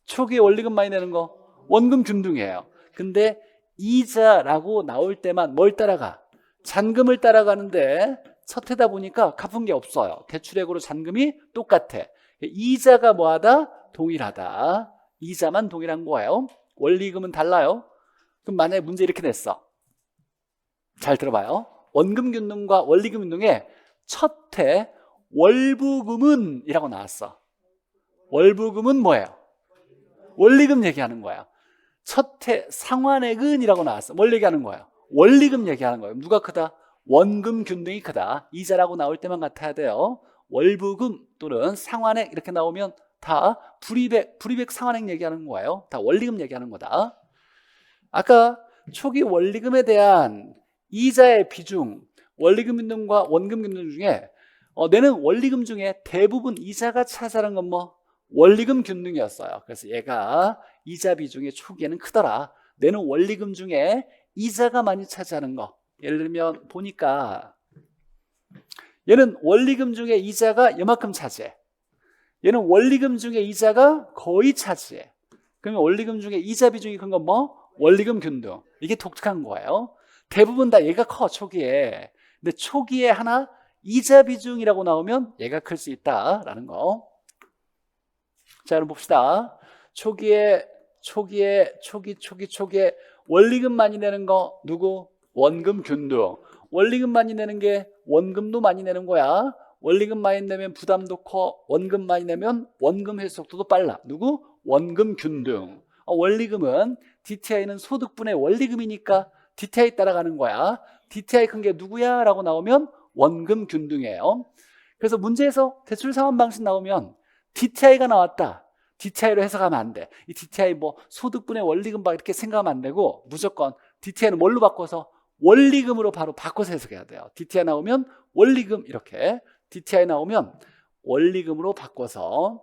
초기에 원리금 많이 내는 거 원금 균등이에요. 근데 이자라고 나올 때만 뭘 따라가? 잔금을 따라가는데 첫 해다 보니까 갚은 게 없어요. 대출액으로 잔금이 똑같아. 이자가 뭐하다? 동일하다. 이자만 동일한 거예요. 원리금은 달라요. 그럼 만약에 문제 이렇게 냈어. 잘 들어봐요. 원금 균등과 원리금 균등의 첫 해 월부금은 이라고 나왔어. 월부금은 뭐예요? 원리금 얘기하는 거야. 첫 해 상환액은 이라고 나왔어. 뭘 얘기하는 거야? 원리금 얘기하는 거예요. 누가 크다? 원금 균등이 크다. 이자라고 나올 때만 같아야 돼요. 월부금 또는 상환액 이렇게 나오면 다 불이백 상환액 얘기하는 거예요. 다 원리금 얘기하는 거다. 아까 초기 원리금에 대한 이자의 비중, 원리금 균등과 원금 균등 중에 내는 원리금 중에 대부분 이자가 차지하는 건 뭐? 원리금 균등이었어요. 그래서 얘가 이자 비중이 초기에는 크더라. 내는 원리금 중에 이자가 많이 차지하는 거. 예를 들면 보니까 얘는 원리금 중에 이자가 이만큼 차지해. 얘는 원리금 중에 이자가 거의 차지해. 그러면 원리금 중에 이자 비중이 큰 건 뭐? 원리금 균등. 이게 독특한 거예요. 대부분 다 얘가 커 초기에. 근데 초기에 하나 이자 비중이라고 나오면 얘가 클 수 있다라는 거. 자, 그럼 봅시다. 초기에 원리금 많이 내는 거 누구? 원금 균등. 원리금 많이 내는 게 원금도 많이 내는 거야. 원리금 많이 내면 부담도 커. 원금 많이 내면 원금 회수 속도도 빨라. 누구? 원금 균등. 원리금은 DTI는 소득분의 원리금이니까 DTI 따라가는 거야. DTI 큰 게 누구야? 라고 나오면 원금 균등이에요. 그래서 문제에서 대출 상환 방식 나오면 DTI가 나왔다. DTI로 해석하면 안 돼. 이 DTI 뭐 소득분의 원리금 막 이렇게 생각하면 안 되고 무조건 DTI는 뭘로 바꿔서? 원리금으로 바로 바꿔서 해석해야 돼요. DTI 나오면 원리금 이렇게, DTI 나오면 원리금으로 바꿔서.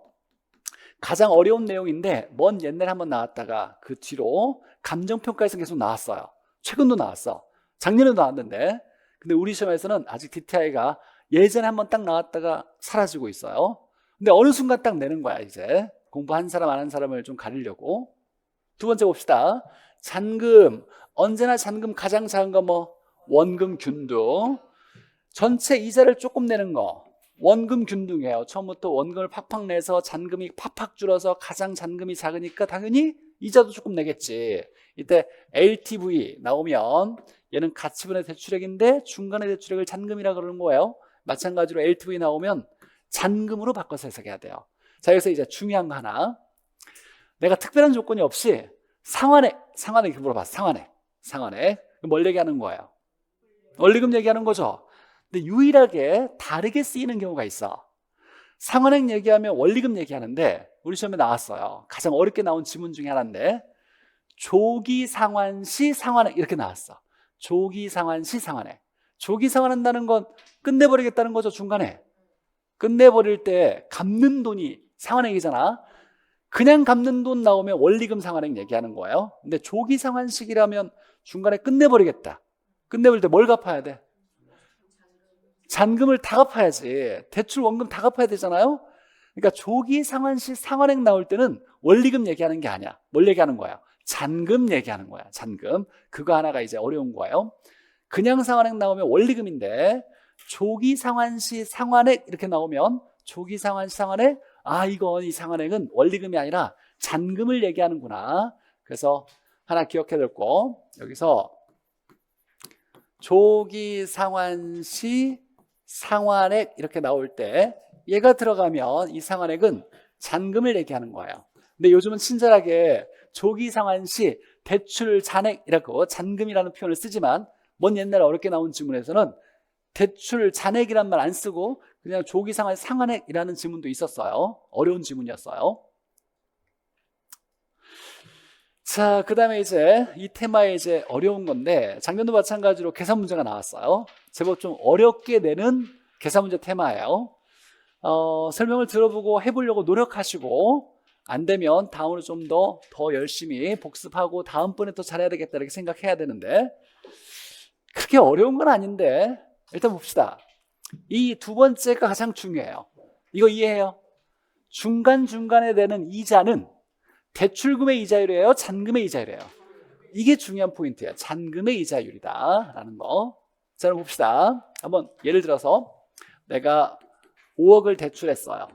가장 어려운 내용인데 먼 옛날에 한번 나왔다가 그 뒤로 감정평가에서 계속 나왔어요. 최근도 나왔어. 작년에도 나왔는데, 근데 우리 시험에서는 아직 DTI가 예전에 한번 딱 나왔다가 사라지고 있어요. 근데 어느 순간 딱 내는 거야. 이제 공부한 사람 안 한 사람을 좀 가리려고. 두 번째 봅시다. 잔금. 언제나 잔금 가장 작은 거 뭐? 원금 균등. 전체 이자를 조금 내는 거 원금 균등이에요. 처음부터 원금을 팍팍 내서 잔금이 팍팍 줄어서 가장 잔금이 작으니까 당연히 이자도 조금 내겠지. 이때 LTV 나오면 얘는 가치분의 대출액인데 중간의 대출액을 잔금이라 그러는 거예요. 마찬가지로 LTV 나오면 잔금으로 바꿔서 해석해야 돼요. 자, 여기서 이제 중요한 거 하나. 내가 특별한 조건이 없이 상환액 이렇게 물어봤어. 상환액. 뭘 얘기하는 거예요? 원리금 얘기하는 거죠. 근데 유일하게 다르게 쓰이는 경우가 있어. 상환액 얘기하면 원리금 얘기하는데 우리 시험에 나왔어요. 가장 어렵게 나온 지문 중에 하나인데 조기 상환 시 상환액 이렇게 나왔어. 조기 상환 시 상환액. 조기 상환한다는 건 끝내버리겠다는 거죠. 중간에 끝내버릴 때 갚는 돈이 상환액이잖아. 그냥 갚는 돈 나오면 원리금 상환액 얘기하는 거예요. 근데 조기 상환식이라면 중간에 끝내버리겠다. 끝내버릴 때 뭘 갚아야 돼? 잔금을 다 갚아야지. 대출 원금 다 갚아야 되잖아요. 그러니까 조기 상환시 상환액 나올 때는 원리금 얘기하는 게 아니야. 뭘 얘기하는 거야? 잔금 얘기하는 거야. 잔금. 그거 하나가 이제 어려운 거예요. 그냥 상환액 나오면 원리금인데 조기 상환시 상환액 이렇게 나오면 조기 상환시 상환액, 이건 이 상환액은 원리금이 아니라 잔금을 얘기하는구나. 그래서 하나 기억해야 될 거, 여기서 조기 상환시 상환액 이렇게 나올 때 얘가 들어가면 이 상환액은 잔금을 얘기하는 거예요. 근데 요즘은 친절하게 조기 상환시 대출 잔액이라고 잔금이라는 표현을 쓰지만 먼 옛날 어렵게 나온 지문에서는 대출 잔액이란 말 안 쓰고 그냥 조기 상환 상환액이라는 지문도 있었어요. 어려운 지문이었어요. 자, 그 다음에 이제 이 테마에 이제 어려운 건데 작년도 마찬가지로 계산 문제가 나왔어요. 제법 좀 어렵게 내는 계산 문제 테마예요. 설명을 들어보고 해보려고 노력하시고 안 되면 다음으로 좀 더 열심히 복습하고 다음번에 또 잘해야 되겠다 이렇게 생각해야 되는데 그렇게 어려운 건 아닌데 일단 봅시다. 이 두 번째가 가장 중요해요. 이거 이해해요? 중간중간에 내는 이자는 대출금의 이자율이에요? 잔금의 이자율이에요? 이게 중요한 포인트예요. 잔금의 이자율이다 라는 거. 자, 그럼 봅시다. 한번 예를 들어서 내가 5억을 대출했어요.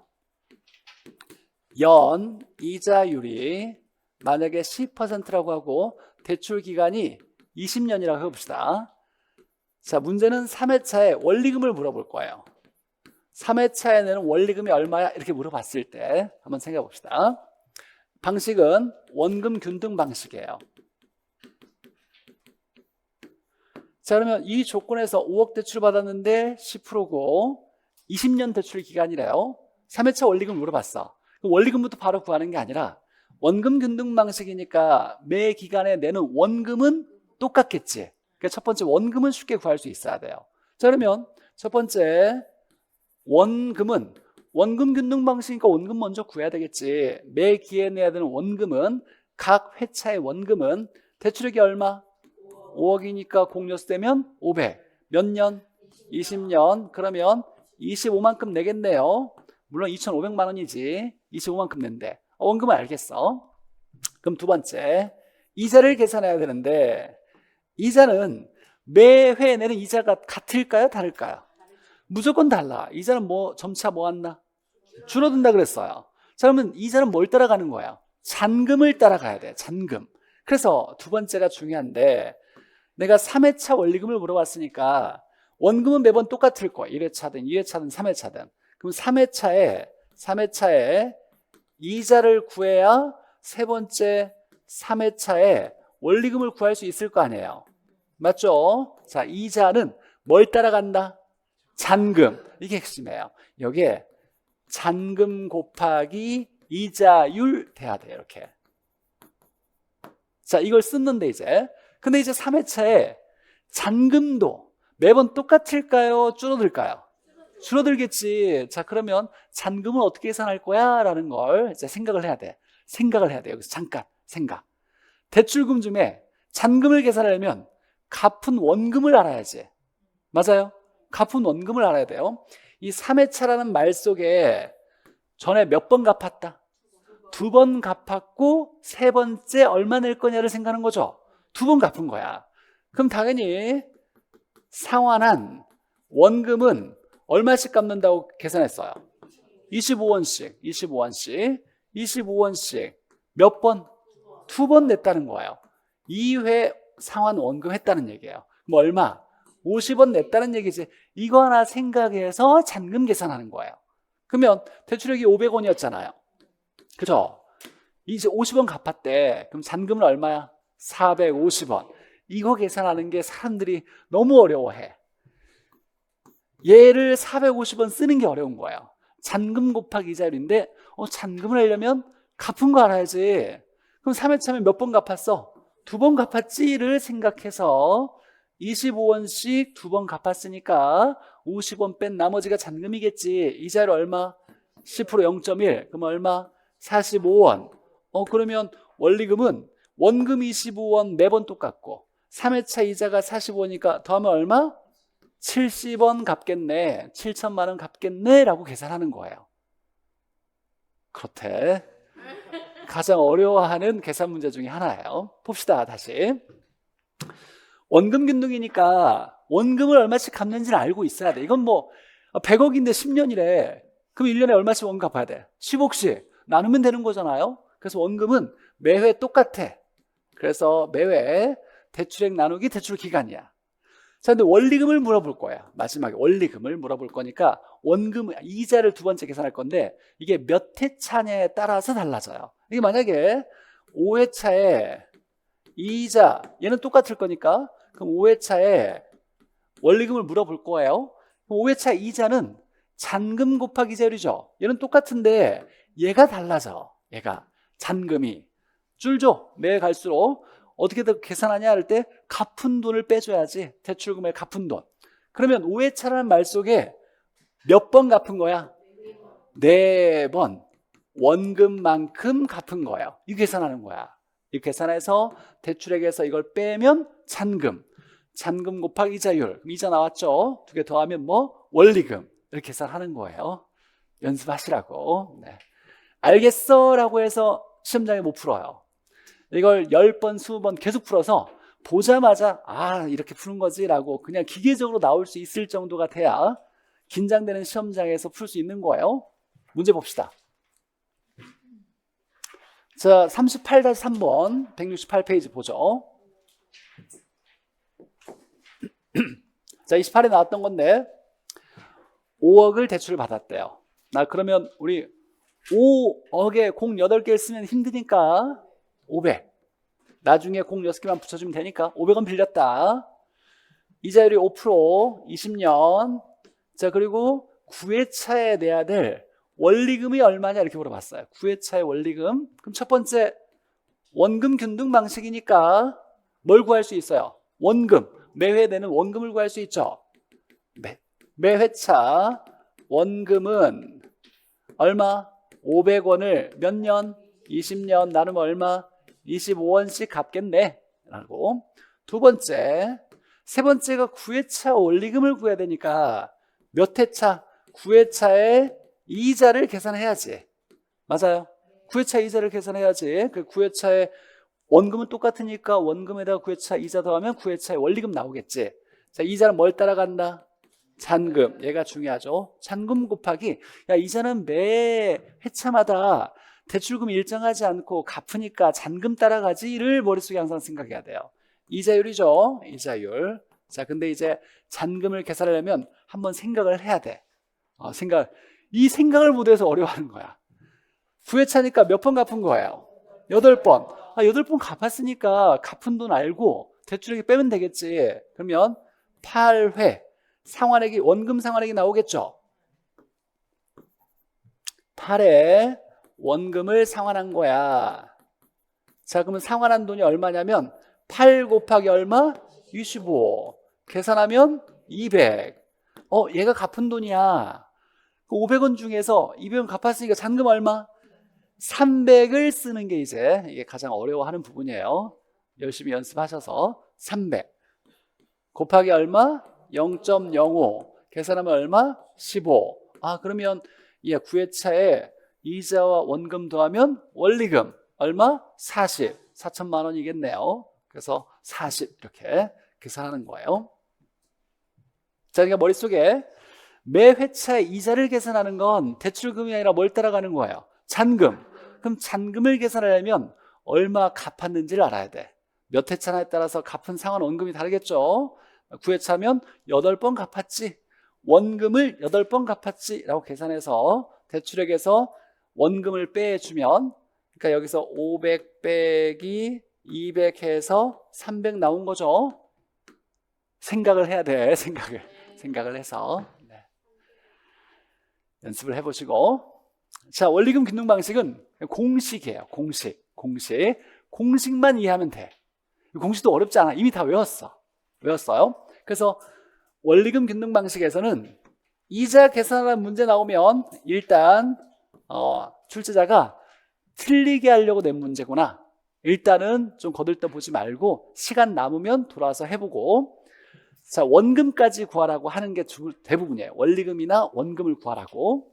연 이자율이 만약에 10%라고 하고 대출 기간이 20년이라고 해봅시다. 자, 문제는 3회차에 원리금을 물어볼 거예요. 3회차에 내는 원리금이 얼마야? 이렇게 물어봤을 때 한번 생각해 봅시다. 방식은 원금 균등 방식이에요. 자, 그러면 이 조건에서 5억 대출 받았는데 10%고 20년 대출 기간이래요. 3회차 원리금 물어봤어. 원리금부터 바로 구하는 게 아니라 원금 균등 방식이니까 매 기간에 내는 원금은 똑같겠지. 그러니까 첫 번째 원금은 쉽게 구할 수 있어야 돼요. 자, 그러면 첫 번째 원금은 원금 균등 방식이니까 원금 먼저 구해야 되겠지. 매 기회에 내야 되는 원금은 각 회차의 원금은 대출액이 얼마? 5억이니까 공여수 되면 500. 몇 년? 20년. 그러면 25만큼 내겠네요. 물론 2,500만 원이지 25만큼 낸대. 원금은 알겠어. 그럼 두 번째 이자를 계산해야 되는데 이자는 매회 내는 이자가 같을까요? 다를까요? 무조건 달라. 이자는 점차 왔나? 줄어든다 그랬어요. 자, 그러면 이자는 뭘 따라가는 거야? 잔금을 따라가야 돼. 잔금. 그래서 두 번째가 중요한데 내가 3회차 원리금을 물어봤으니까 원금은 매번 똑같을 거야. 1회차든 2회차든 3회차든. 그럼 3회차에 이자를 구해야 세 번째 3회차에 원리금을 구할 수 있을 거 아니에요. 맞죠? 자, 이자는 뭘 따라간다? 잔금. 이게 핵심이에요. 여기에 잔금 곱하기 이자율 돼야 돼요. 이렇게. 자, 이걸 쓰는데 근데 이제 3회차에 잔금도 매번 똑같을까요? 줄어들까요? 줄어들겠지. 자, 그러면 잔금은 어떻게 계산할 거야? 라는 걸 이제 생각을 해야 돼. 여기서 잠깐 생각. 대출금 중에 잔금을 계산하려면 갚은 원금을 알아야지. 맞아요? 갚은 원금을 알아야 돼요. 이 3회차라는 말 속에 전에 몇 번 갚았다? 2번 갚았고 세 번째 얼마 낼 거냐를 생각하는 거죠. 2번 갚은 거야. 그럼 당연히 상환한 원금은 얼마씩 갚는다고 계산했어요? 25원씩 몇 번? 2번 냈다는 거예요. 2회 상환 원금 했다는 얘기예요. 그럼 얼마? 50원 냈다는 얘기지. 이거 하나 생각해서 잔금 계산하는 거예요. 그러면 대출액이 500원이었잖아요. 그죠? 이제 50원 갚았대. 그럼 잔금은 얼마야? 450원. 이거 계산하는 게 사람들이 너무 어려워해. 얘를 450원 쓰는 게 어려운 거예요. 잔금 곱하기 이자율인데 잔금을 하려면 갚은 거 알아야지. 그럼 3회차면 몇 번 갚았어? 2번 갚았지를 생각해서 25원씩 2번 갚았으니까 50원 뺀 나머지가 잔금이겠지. 이자율 얼마? 10% 0.1. 그럼 얼마? 45원. 그러면 원리금은 원금 25원 매번 똑같고 3회차 이자가 45원이니까 더하면 얼마? 70원 갚겠네. 7천만 원 갚겠네 라고 계산하는 거예요. 그렇대. 가장 어려워하는 계산 문제 중에 하나예요. 봅시다. 다시 원금 균등이니까 원금을 얼마씩 갚는지는 알고 있어야 돼. 이건 뭐 100억인데 10년이래. 그럼 1년에 얼마씩 원금 갚아야 돼? 10억씩 나누면 되는 거잖아요. 그래서 원금은 매회 똑같아. 그래서 매회 대출액 나누기 대출 기간이야. 자, 근데 원리금을 물어볼 거야. 마지막에 원리금을 물어볼 거니까 원금 이자를 두 번째 계산할 건데 이게 몇 회차냐에 따라서 달라져요. 이게 만약에 5회차에 이자 얘는 똑같을 거니까 그럼 5회차에 원리금을 물어볼 거예요. 5회차 이자는 잔금 곱하기 이자율이죠. 얘는 똑같은데 얘가 달라져. 얘가 잔금이 줄죠. 매해 갈수록 어떻게 계산하냐 할 때 갚은 돈을 빼줘야지. 대출금에 갚은 돈. 그러면 5회차라는 말 속에 몇 번 갚은 거야? 4번 원금만큼 갚은 거예요. 이 계산하는 거야. 이 계산해서 대출액에서 이걸 빼면 잔금. 잔금 곱하기 이자율. 이자 나왔죠? 2개 더하면 뭐? 원리금. 이렇게 계산하는 거예요. 연습하시라고. 네. 알겠어? 라고 해서 시험장에 못 풀어요. 이걸 10번, 20번 계속 풀어서 보자마자 이렇게 푸는 거지 라고 그냥 기계적으로 나올 수 있을 정도가 돼야 긴장되는 시험장에서 풀 수 있는 거예요. 문제 봅시다. 자, 38-3번 168페이지 보죠. 자, 28에 나왔던 건데 5억을 대출을 받았대요. 그러면 우리 5억에 공 8개를 쓰면 힘드니까 500. 나중에 공 6개만 붙여주면 되니까 500원 빌렸다. 이자율이 5%, 20년. 자, 그리고 9회차에 내야 될 원리금이 얼마냐 이렇게 물어봤어요. 9회차의 원리금. 그럼 첫 번째 원금 균등 방식이니까 뭘 구할 수 있어요? 원금. 매회 내는 원금을 구할 수 있죠. 매회차 원금은 얼마? 500원을 몇 년? 20년 나누면 얼마? 25원씩 갚겠네 라고. 두 번째, 세 번째가 9회차 원리금을 구해야 되니까 몇 회차? 9회차의 이자를 계산해야지. 맞아요. 9회차 이자를 계산해야지. 그 9회차의 원금은 똑같으니까 원금에다가 9회차 이자 더하면 9회차의 원리금 나오겠지. 자, 이자는 뭘 따라간다? 잔금. 얘가 중요하죠. 잔금 곱하기. 이자는 매 회차마다 대출금이 일정하지 않고 갚으니까 잔금 따라가지를 머릿속에 항상 생각해야 돼요. 이자율이죠. 이자율. 자, 근데 이제 잔금을 계산하려면 한번 생각을 해야 돼. 이 생각을 못해서 어려워하는 거야. 9회차니까 몇 번 갚은 거예요? 8번. 8번 갚았으니까 갚은 돈 알고 대출액이 빼면 되겠지. 그러면 8회 상환액이 원금 상환액이 나오겠죠. 8회 원금을 상환한 거야. 자, 그러면 상환한 돈이 얼마냐면 8 곱하기 얼마? 25. 계산하면 200. 얘가 갚은 돈이야. 500원 중에서 200원 갚았으니까 잔금 얼마? 300을 쓰는 게 이게 가장 어려워하는 부분이에요. 열심히 연습하셔서 300 곱하기 얼마? 0.05 계산하면 얼마? 15. 그러면 9회차에 이자와 원금 더하면 원리금 얼마? 40. 4천만 원이겠네요. 그래서 40 이렇게 계산하는 거예요. 자, 그러니까 머릿속에 매 회차에 이자를 계산하는 건 대출금이 아니라 뭘 따라가는 거예요? 잔금. 그럼 잔금을 계산하려면 얼마 갚았는지를 알아야 돼. 몇 회차에 따라서 갚은 상환 원금이 다르겠죠. 9회차면 8번 갚았지. 원금을 8번 갚았지 라고 계산해서 대출액에서 원금을 빼주면, 그러니까 여기서 500 빼기 200 해서 300 나온 거죠. 생각을 해야 돼. 생각을 해서 연습을 해보시고. 자, 원리금 균등 방식은 공식이에요. 공식만 이해하면 돼. 공식도 어렵지 않아. 이미 다 외웠어요. 그래서 원리금 균등 방식에서는 이자 계산하는 문제 나오면 일단 출제자가 틀리게 하려고 낸 문제구나. 일단은 좀 거들떠보지 말고 시간 남으면 돌아와서 해보고, 자, 원금까지 구하라고 하는 게 대부분이에요. 원리금이나 원금을 구하라고.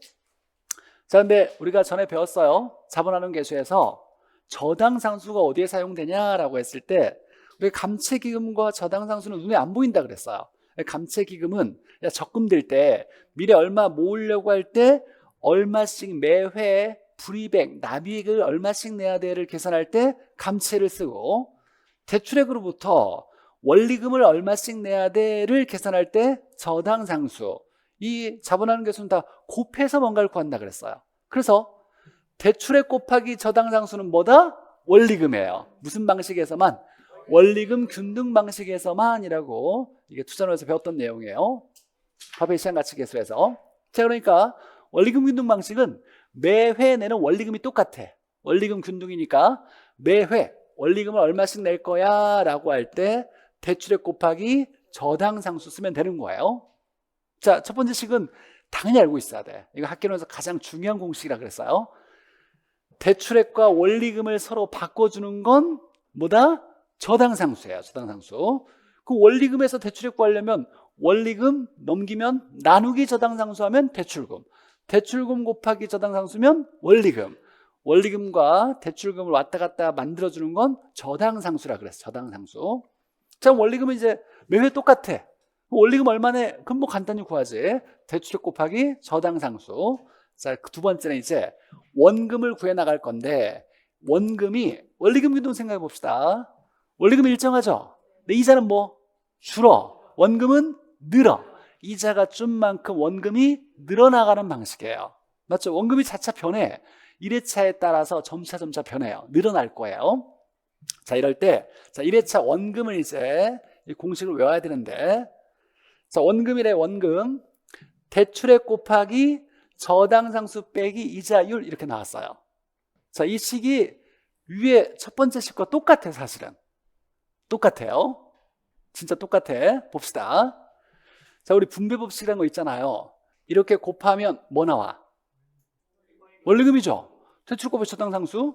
자, 근데 우리가 전에 배웠어요. 자본환원 계수에서 저당상수가 어디에 사용되냐라고 했을 때 우리 감채기금과 저당상수는 눈에 안 보인다 그랬어요. 감채기금은 적금들 때 미래 얼마 모으려고 할 때 얼마씩 매회 불이백, 납이익을 얼마씩 내야 돼를 계산할 때 감채를 쓰고, 대출액으로부터 원리금을 얼마씩 내야 돼를 계산할 때 저당상수, 이 자본하는 개수는 다 곱해서 뭔가를 구한다 그랬어요. 그래서 대출액 곱하기 저당상수는 뭐다? 원리금이에요. 무슨 방식에서만? 원리금 균등 방식에서만이라고, 이게 투자론에서 배웠던 내용이에요. 화폐 시장 가치 계수에서. 자, 그러니까 원리금 균등 방식은 매회 내는 원리금이 똑같아. 원리금 균등이니까 매회 원리금을 얼마씩 낼 거야 라고 할 때 대출액 곱하기 저당상수 쓰면 되는 거예요. 자, 첫 번째 식은 당연히 알고 있어야 돼. 이거 학계론에서 가장 중요한 공식이라 그랬어요. 대출액과 원리금을 서로 바꿔주는 건 뭐다? 저당상수예요. 저당상수. 그 원리금에서 대출액 구하려면 원리금 넘기면 나누기 저당상수 하면 대출금, 대출금 곱하기 저당상수면 원리금, 원리금과 대출금을 왔다 갔다 만들어주는 건 저당상수라 그랬어. 저당상수. 자, 원리금은 이제 매회 똑같아. 원리금 얼마네? 그럼 뭐 간단히 구하지. 대출액 곱하기 저당상수. 자, 두 번째는 이제 원금을 구해 나갈 건데, 원금이 원리금 균등 생각해 봅시다. 원리금이 일정하죠? 근데 이자는 뭐? 줄어. 원금은 늘어. 이자가 준 만큼 원금이 늘어나가는 방식이에요. 맞죠? 원금이 차차 변해. 1회차에 따라서 점차 변해요. 늘어날 거예요. 자, 이럴 때, 자, 1회차 원금을 이제 이 공식을 외워야 되는데, 자, 원금이래, 원금. 대출액 곱하기 저당상수 빼기 이자율 이렇게 나왔어요. 자, 이 식이 위에 첫 번째 식과 똑같아, 사실은. 똑같아요. 진짜 똑같아. 봅시다. 자, 우리 분배법칙이라는 거 있잖아요. 이렇게 곱하면 뭐 나와? 원리금이죠. 대출 곱하기 저당상수.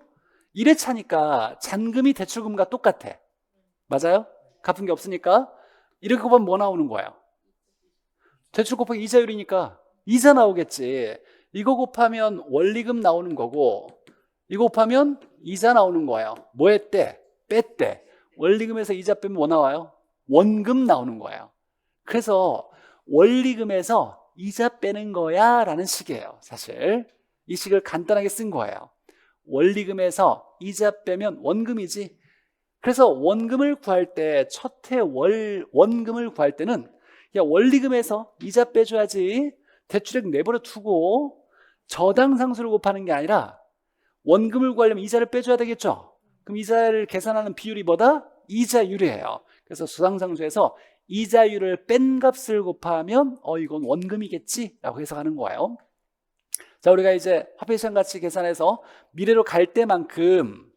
1회차니까 잔금이 대출금과 똑같아. 맞아요? 갚은 게 없으니까. 이렇게 곱하면 뭐 나오는 거예요? 대출 곱하기 이자율이니까 이자 나오겠지. 이거 곱하면 원리금 나오는 거고, 이거 곱하면 이자 나오는 거예요. 뭐 했대? 뺐대. 원리금에서 이자 빼면 뭐 나와요? 원금 나오는 거예요. 그래서 원리금에서 이자 빼는 거야 라는 식이에요. 사실 이 식을 간단하게 쓴 거예요. 원리금에서 이자 빼면 원금이지. 그래서 원금을 구할 때, 첫해 원금을 구할 때는 야, 원리금에서 이자 빼줘야지. 대출액 내버려 두고 저당상수를 곱하는 게 아니라 원금을 구하려면 이자를 빼줘야 되겠죠. 그럼 이자를 계산하는 비율이 뭐다? 이자율이에요. 그래서 저당상수에서 이자율을 뺀 값을 곱하면 이건 원금이겠지 라고 해석하는 거예요. 자, 우리가 이제 화폐시장 가치 계산해서 미래로 갈 때만큼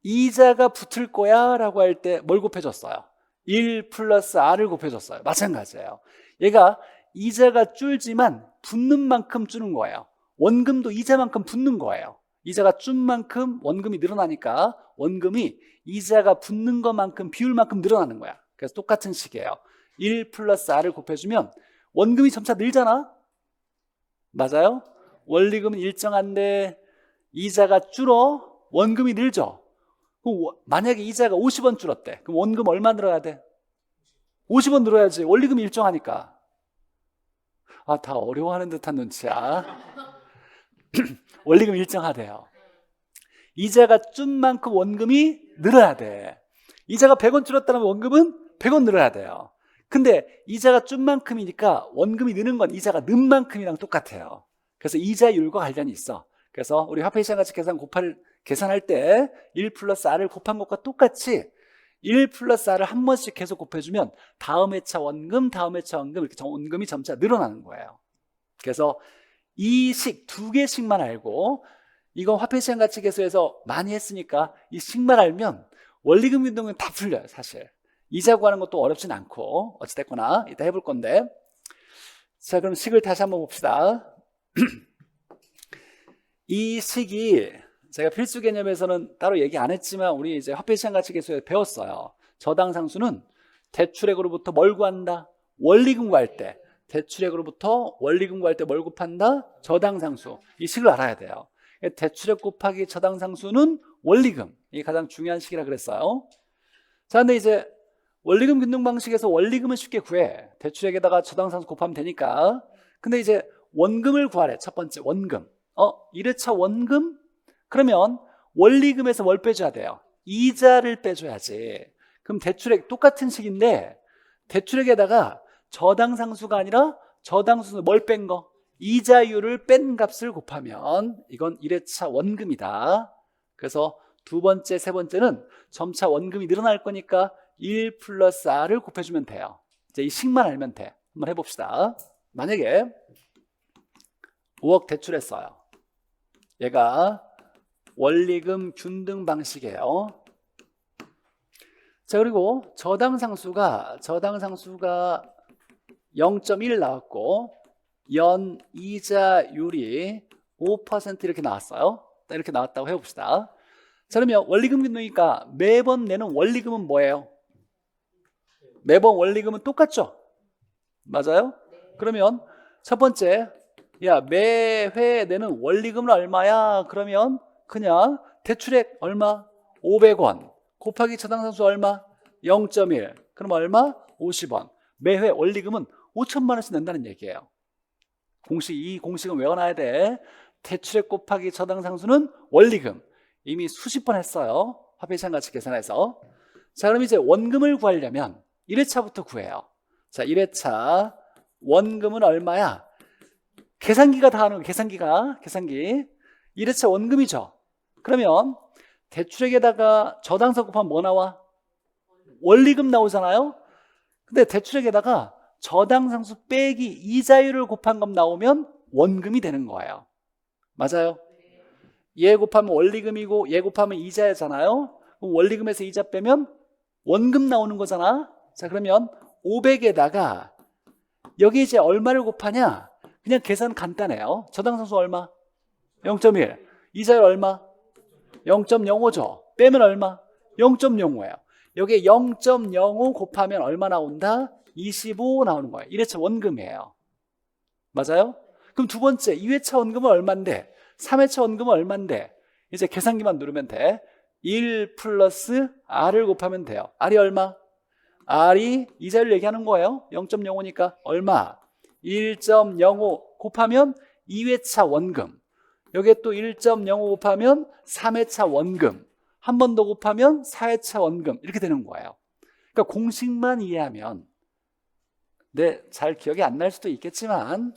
이자가 붙을 거야 라고 할 때 뭘 곱해줬어요? 1 플러스 R을 곱해줬어요. 마찬가지예요. 얘가 이자가 줄지만 붙는 만큼 주는 거예요. 원금도 이자만큼 붙는 거예요. 이자가 준 만큼 원금이 늘어나니까 원금이 이자가 붙는 것만큼 비율만큼 늘어나는 거야. 그래서 똑같은 식이에요. 1 플러스 R을 곱해주면 원금이 점차 늘잖아. 맞아요? 원리금은 일정한데 이자가 줄어 원금이 늘죠. 그럼 만약에 이자가 50원 줄었대. 그럼 원금 얼마 늘어야 돼? 50원 늘어야지. 원리금이 일정하니까. 아, 다 어려워하는 듯한 눈치야. 원리금 일정하대요. 이자가 준 만큼 원금이 늘어야 돼. 이자가 100원 줄었다면 원금은 100원 늘어야 돼요. 근데 이자가 준 만큼이니까 원금이 느는 건 이자가 는 만큼이랑 똑같아요. 그래서 이자율과 관련이 있어. 그래서 우리 화폐시장 가치 계산할 때 1 플러스 R을 곱한 것과 똑같이 1 플러스 R을 한 번씩 계속 곱해주면 다음 회차 원금, 다음 회차 원금, 이렇게 원금이 점차 늘어나는 거예요. 그래서 이 식 두 개씩만 알고, 이건 화폐시장 가치 계수에서 많이 했으니까 이 식만 알면 원리금 균등은 다 풀려요. 사실 이자 구하는 것도 어렵진 않고, 어찌됐거나 이따 해볼 건데. 자, 그럼 식을 다시 한번 봅시다. 이 식이 제가 필수 개념에서는 따로 얘기 안 했지만 우리 이제 화폐시장 가치 계수에 배웠어요. 저당상수는 대출액으로부터 뭘 구한다? 원리금 구할 때. 대출액으로부터 원리금 구할 때 뭘 곱한다? 저당상수. 이 식을 알아야 돼요. 대출액 곱하기 저당상수는 원리금. 이게 가장 중요한 식이라 그랬어요. 자, 근데 이제 원리금 균등 방식에서 원리금은 쉽게 구해. 대출액에다가 저당상수 곱하면 되니까. 근데 이제 원금을 구하래. 첫 번째 원금. 1회차 원금? 그러면 원리금에서 뭘 빼줘야 돼요? 이자를 빼줘야지. 그럼 대출액 똑같은 식인데 대출액에다가 저당상수가 아니라 저당수는 뭘 뺀 거? 이자율을 뺀 값을 곱하면 이건 1회차 원금이다. 그래서 두 번째, 세 번째는 점차 원금이 늘어날 거니까 1 플러스 R을 곱해주면 돼요. 이제 이 식만 알면 돼. 한번 해봅시다. 만약에 5억 대출했어요. 얘가 원리금 균등 방식이에요. 자, 그리고 저당상수가 0.1 나왔고 연 이자율이 5% 이렇게 나왔어요. 이렇게 나왔다고 해봅시다. 자, 그러면 원리금 균등이니까 매번 내는 원리금은 뭐예요? 매번 원리금은 똑같죠? 맞아요? 그러면 첫 번째, 야, 매회 내는 원리금은 얼마야? 그러면 그냥 대출액 얼마? 500원 곱하기 저당상수 얼마? 0.1. 그럼 얼마? 50원. 매회 원리금은 5천만 원씩 낸다는 얘기예요. 이 공식은 외워놔야 돼. 대출액 곱하기 저당상수는 원리금. 이미 수십 번 했어요. 화폐시장 가치 계산해서. 자, 그럼 이제 원금을 구하려면 1회차부터 구해요. 자, 1회차 원금은 얼마야? 계산기가 다 하는 거, 계산기. 1회차 원금이죠. 그러면 대출액에다가 저당상 곱하면 뭐 나와? 원리금 나오잖아요. 근데 대출액에다가 저당상수 빼기 이자율을 곱한 것 나오면 원금이 되는 거예요. 맞아요? 얘 곱하면 원리금이고 얘 곱하면 이자잖아요. 그럼 원리금에서 이자 빼면 원금 나오는 거잖아. 자, 그러면 500에다가 여기 이제 얼마를 곱하냐? 그냥 계산 간단해요. 저당상수 얼마? 0.1. 이자율 얼마? 0.05죠. 빼면 얼마? 0.05예요. 여기에 0.05 곱하면 얼마 나온다? 25 나오는 거예요. 1회차 원금이에요. 맞아요? 그럼 두 번째 2회차 원금은 얼만데? 3회차 원금은 얼만데? 이제 계산기만 누르면 돼. 1 플러스 R을 곱하면 돼요. R이 얼마? R이 이자율 얘기하는 거예요. 0.05니까 얼마? 1.05 곱하면 2회차 원금. 여기에 또 1.05 곱하면 3회차 원금. 한 번 더 곱하면 4회차 원금. 이렇게 되는 거예요. 그러니까 공식만 이해하면, 잘 기억이 안 날 수도 있겠지만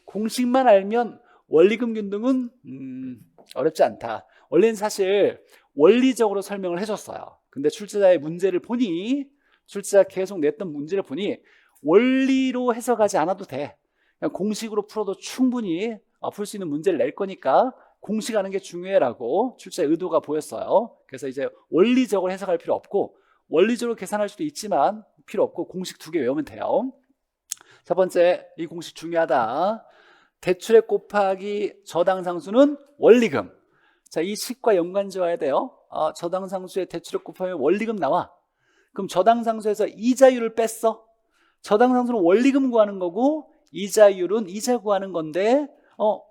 공식만 알면 원리금 균등은 어렵지 않다. 원래는 사실 원리적으로 설명을 해줬어요. 근데 출제자의 문제를 보니, 출제자가 계속 냈던 문제를 보니 원리로 해석하지 않아도 돼. 그냥 공식으로 풀어도 충분히 풀 수 있는 문제를 낼 거니까 공식 아는 게 중요해라고 출제자의 의도가 보였어요. 그래서 이제 원리적으로 해석할 필요 없고 원리적으로 계산할 수도 있지만 필요 없고 공식 2개 외우면 돼요. 첫 번째, 이 공식 중요하다. 대출액 곱하기 저당상수는 원리금. 자, 이 식과 연관지어야 돼요. 저당상수에 대출액 곱하면 원리금 나와. 그럼 저당상수에서 이자율을 뺐어. 저당상수는 원리금 구하는 거고 이자율은 이자 구하는 건데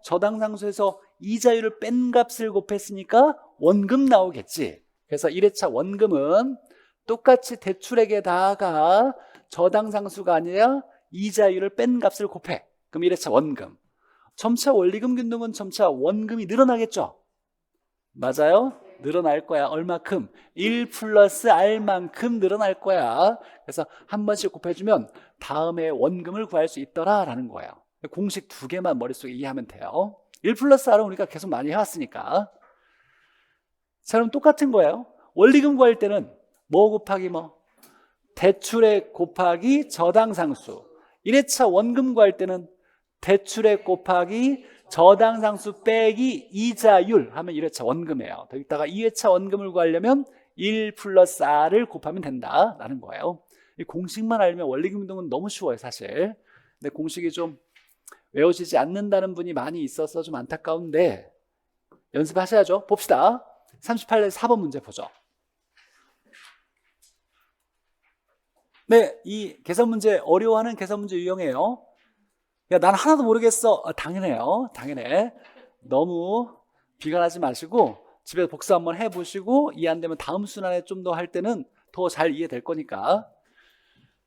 저당상수에서 이자율을 뺀 값을 곱했으니까 원금 나오겠지. 그래서 1회차 원금은 똑같이 대출액에다가 저당상수가 아니라 이자율을 뺀 값을 곱해. 그럼 1회차 원금. 점차 원리금 균등은 점차 원금이 늘어나겠죠? 맞아요? 늘어날 거야. 얼마큼? 1 플러스 R만큼 늘어날 거야. 그래서 한 번씩 곱해주면 다음에 원금을 구할 수 있더라라는 거예요. 공식 2개만 머릿속에 이해하면 돼요. 1 플러스 R은 우리가 계속 많이 해왔으니까. 자, 그럼 똑같은 거예요. 원리금 구할 때는 뭐 곱하기 뭐? 대출액 곱하기 저당상수. 1회차 원금 구할 때는 대출액 곱하기 저당상수 빼기 이자율 하면 1회차 원금이에요. 여기다가 2회차 원금을 구하려면 1 플러스 R을 곱하면 된다라는 거예요. 이 공식만 알면 원리금 균등은 너무 쉬워요, 사실. 근데 공식이 좀 외워지지 않는다는 분이 많이 있어서 좀 안타까운데 연습하셔야죠. 봅시다. 38년 4번 문제 보죠. 네, 이 계산 문제, 어려워하는 계산 문제 유형이에요. 야, 난 하나도 모르겠어. 당연해요. 당연해. 너무 비관하지 마시고 집에서 복습 한번 해보시고 이해 안 되면 다음 순환에 좀 더 할 때는 더 잘 이해될 거니까.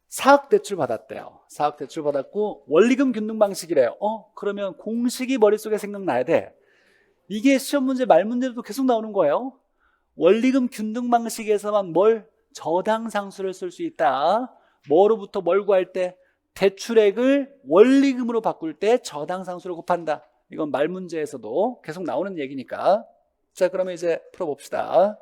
사학대출 받았대요. 사학대출 받았고 원리금 균등 방식이래요. 그러면 공식이 머릿속에 생각나야 돼. 이게 시험 문제, 말 문제도 계속 나오는 거예요. 원리금 균등 방식에서만 뭘? 저당상수를 쓸 수 있다. 뭐로부터 뭘 구할 때? 대출액을 원리금으로 바꿀 때 저당상수를 곱한다. 이건 말 문제에서도 계속 나오는 얘기니까. 자, 그러면 이제 풀어봅시다.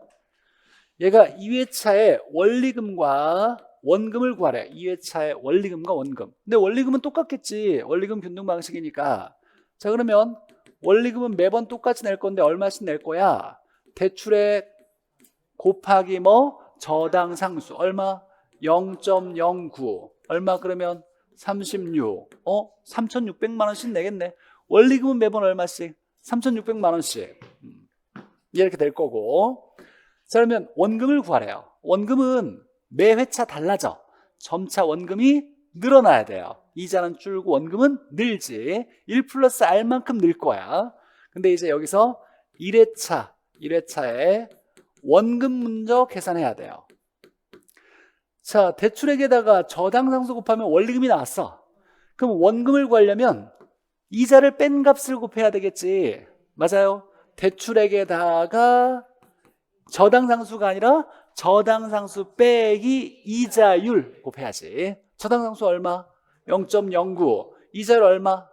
얘가 2회차에 원리금과 원금을 구하래. 2회차에 원리금과 원금. 근데 원리금은 똑같겠지. 원리금 균등 방식이니까. 자, 그러면 원리금은 매번 똑같이 낼 건데 얼마씩 낼 거야? 대출액 곱하기 뭐? 저당상수. 얼마? 0.09. 얼마 그러면? 36. 3,600만 원씩 내겠네. 원리금은 매번 얼마씩? 3,600만 원씩. 이렇게 될 거고. 자, 그러면 원금을 구하래요. 원금은 매 회차 달라져. 점차 원금이 늘어나야 돼요. 이자는 줄고 원금은 늘지. 1 플러스 R만큼 늘 거야. 근데 이제 여기서 1회차에 원금 먼저 계산해야 돼요. 자, 대출액에다가 저당상수 곱하면 원리금이 나왔어. 그럼 원금을 구하려면 이자를 뺀 값을 곱해야 되겠지. 맞아요. 대출액에다가 저당상수가 아니라 저당상수 빼기 이자율 곱해야지. 저당상수 얼마? 0.09. 이자율 얼마?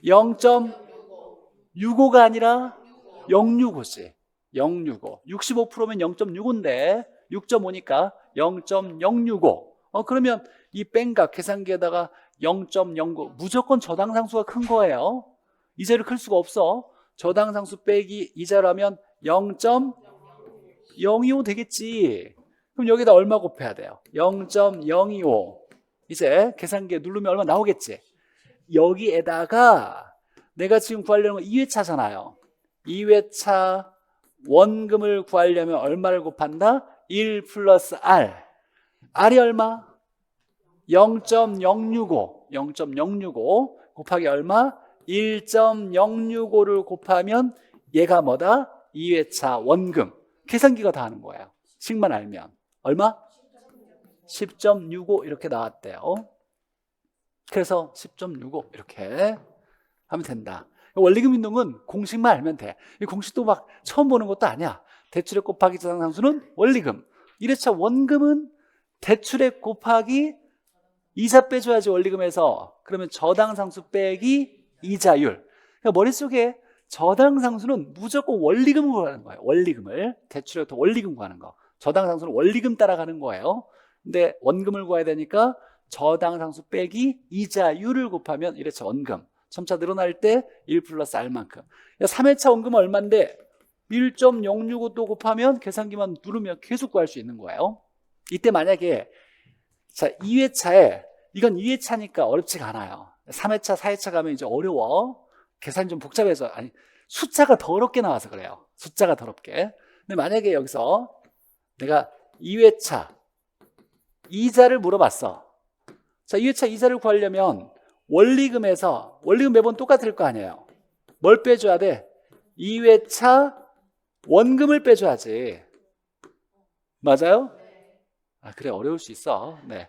0.65가 아니라 0.65지. 0.65. 65%면 0.65인데 6.5니까 0.065. 그러면 이 뺀값 계산기에다가 0.09. 무조건 저당상수가 큰 거예요. 이자율이 클 수가 없어. 저당상수 빼기 이자라면 0.025 되겠지. 그럼 여기다 얼마 곱해야 돼요? 0.025. 이제 계산기에 누르면 얼마 나오겠지. 여기에다가 내가 지금 구하려는 건 2회차잖아요. 2회차 원금을 구하려면 얼마를 곱한다? 1 플러스 R. R이 얼마? 0.065. 0.065 곱하기 얼마? 1.065를 곱하면 얘가 뭐다? 2회차 원금. 계산기가 다 하는 거예요. 식만 알면. 얼마? 10.65 이렇게 나왔대요. 그래서 10.65 이렇게 하면 된다. 원리금 균등은 공식만 알면 돼. 이 공식도 막 처음 보는 것도 아니야. 대출액 곱하기 저당상수는 원리금. 1회차 원금은 대출액 곱하기 이자 빼줘야지 원리금에서. 그러면 저당상수 빼기 이자율. 그러니까 머릿속에 저당상수는 무조건 원리금을 구하는 거예요. 원리금을. 대출액부터 원리금 구하는 거. 저당상수는 원리금 따라가는 거예요. 근데 원금을 구해야 되니까 저당상수 빼기 이자율을 곱하면 1회차 원금. 점차 늘어날 때 1 플러스 R만큼. 3회차 원금은 얼마인데 1.065 또 곱하면 계산기만 누르면 계속 구할 수 있는 거예요. 이때 만약에 자 2회차에 이건 2회차니까 어렵지가 않아요. 3회차, 4회차 가면 이제 어려워. 계산이 좀 복잡해서 아니 숫자가 더럽게 나와서 그래요. 숫자가 더럽게. 근데 만약에 여기서 내가 2회차 이자를 물어봤어. 자 2회차 이자를 구하려면 원리금에서 원리금 매번 똑같을 거 아니에요. 뭘 빼줘야 돼? 2회차 원금을 빼줘야지. 맞아요? 그래 어려울 수 있어. 네.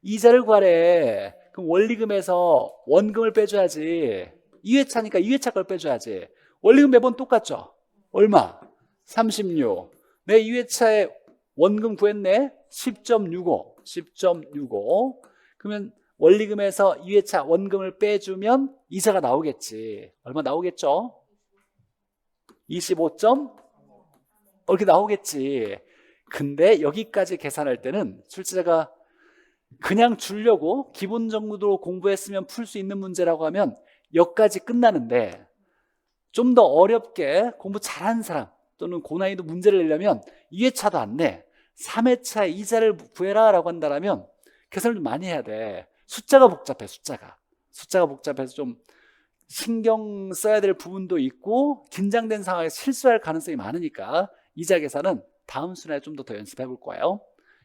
이자를 구하래. 그럼 원리금에서 원금을 빼줘야지. 2회차니까 2회차 걸 빼줘야지. 원리금 매번 똑같죠? 얼마? 36. 내 2회차에 원금 구했네? 10.65. 10.65. 그러면 원리금에서 2회차 원금을 빼주면 이자가 나오겠지. 얼마 나오겠죠? 25. 이렇게 나오겠지. 근데 여기까지 계산할 때는 출제자가 그냥 주려고 기본 정도로 공부했으면 풀 수 있는 문제라고 하면 여기까지 끝나는데 좀 더 어렵게 공부 잘하는 사람 또는 고난이도 문제를 내려면 2회차도 안 내. 3회차 이자를 구해라 라고 한다면 계산을 좀 많이 해야 돼. 숫자가 복잡해. 숫자가 복잡해서 좀 신경 써야 될 부분도 있고 긴장된 상황에서 실수할 가능성이 많으니까 이자 계산은 다음 순위에 좀 더 연습해 볼 거예요.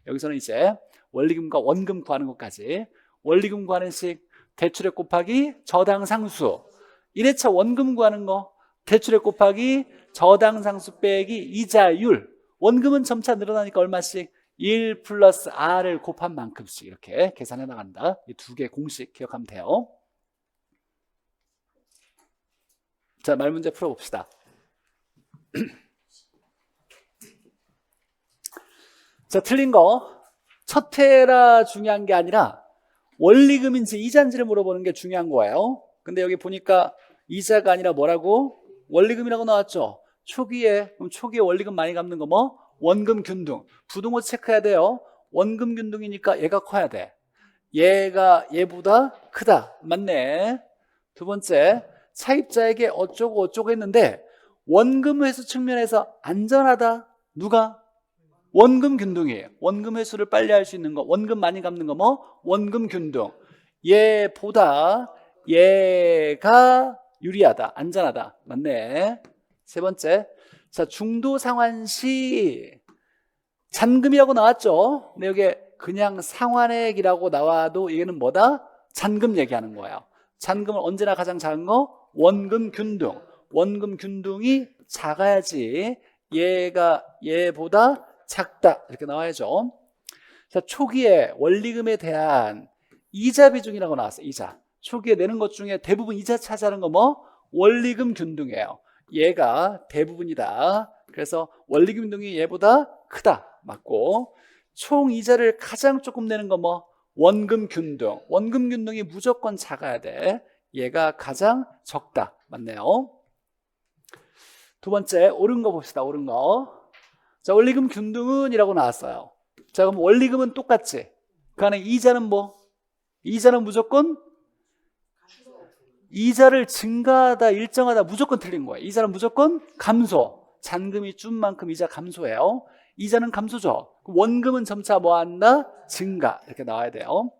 여기서는 이제 원리금과 원금 구하는 것까지. 원리금 구하는 식 대출액 곱하기 저당상수. 1회차 원금 구하는 거 대출액 곱하기 저당상수 빼기 이자율. 원금은 점차 늘어나니까 얼마씩? 1 플러스 R을 곱한 만큼씩 이렇게 계산해 나간다. 이 두 개 공식 기억하면 돼요. 자, 말 문제 풀어봅시다. 자, 틀린 거. 첫 해라 중요한 게 아니라 원리금인지 이자인지를 물어보는 게 중요한 거예요. 근데 여기 보니까 이자가 아니라 뭐라고? 원리금이라고 나왔죠. 그럼 초기에 원리금 많이 갚는 거 뭐? 원금 균등. 부등호 체크해야 돼요. 원금 균등이니까 얘가 커야 돼. 얘가 얘보다 크다. 맞네. 두 번째, 차입자에게 어쩌고 어쩌고 했는데 원금 회수 측면에서 안전하다. 누가? 원금 균등이에요. 원금 회수를 빨리 할 수 있는 거, 원금 많이 갚는 거 뭐? 원금 균등. 얘보다 얘가 유리하다, 안전하다. 맞네. 세 번째, 자, 중도 상환시 잔금이라고 나왔죠. 근데 여기 그냥 상환액이라고 나와도 얘는 뭐다? 잔금 얘기하는 거예요. 잔금은 언제나 가장 작은 거? 원금 균등. 원금 균등이 작아야지 얘가 얘보다 작다 이렇게 나와야죠. 자, 초기에 원리금에 대한 이자 비중이라고 나왔어요. 이자. 초기에 내는 것 중에 대부분 이자 차지하는 거 뭐? 원리금 균등이에요. 얘가 대부분이다. 그래서 원리금 균등이 얘보다 크다. 맞고, 총 이자를 가장 조금 내는 거 뭐? 원금 균등. 원금 균등이 무조건 작아야 돼. 얘가 가장 적다. 맞네요. 두 번째, 옳은 거 봅시다. 옳은 거. 자, 원리금 균등은 이라고 나왔어요. 자, 그럼 원리금은 똑같지? 그 안에 이자는 뭐? 이자는 무조건 이자를 증가하다, 일정하다 무조건 틀린 거예요. 이자는 무조건 감소. 잔금이 준 만큼 이자 감소해요. 이자는 감소죠. 원금은 점차 뭐 한다? 증가. 이렇게 나와야 돼요.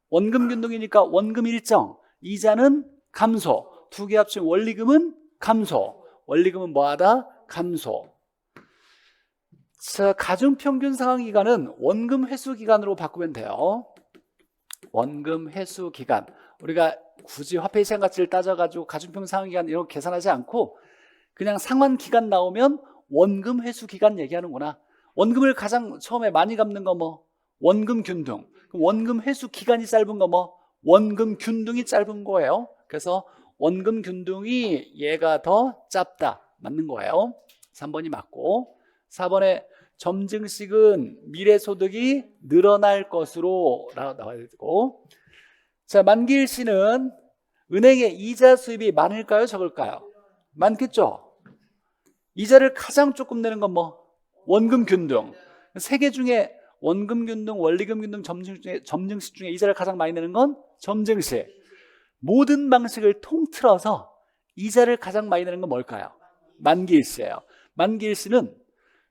원금 균등이니까 원금 일정, 이자는 감소. 두 개 합치면 원리금은 감소. 원리금은 뭐 하다? 감소. 자, 가중평균 상환기간은 원금 회수기간으로 바꾸면 돼요. 원금 회수기간. 우리가 굳이 화폐 시장 가치를 따져가지고 가중평균 상환기간 이런 거 계산하지 않고 그냥 상환기간 나오면 원금 회수기간 얘기하는구나. 원금을 가장 처음에 많이 갚는 거 뭐? 원금 균등. 그럼 원금 회수 기간이 짧은 거 뭐? 원금 균등이 짧은 거예요. 그래서 원금 균등이 얘가 더 짧다. 맞는 거예요. 3번이 맞고, 4번에 점증식은 미래소득이 늘어날 것으로 나와야 되고, 자, 만기일시는 은행의 이자 수입이 많을까요? 적을까요? 많겠죠? 이자를 가장 조금 내는 건 뭐? 원금 균등. 세 개 중에 원금 균등, 원리금 균등, 점증식 중에 이자를 가장 많이 내는 건 점증식. 모든 방식을 통틀어서 이자를 가장 많이 내는 건 뭘까요? 만기일시예요. 만기일시는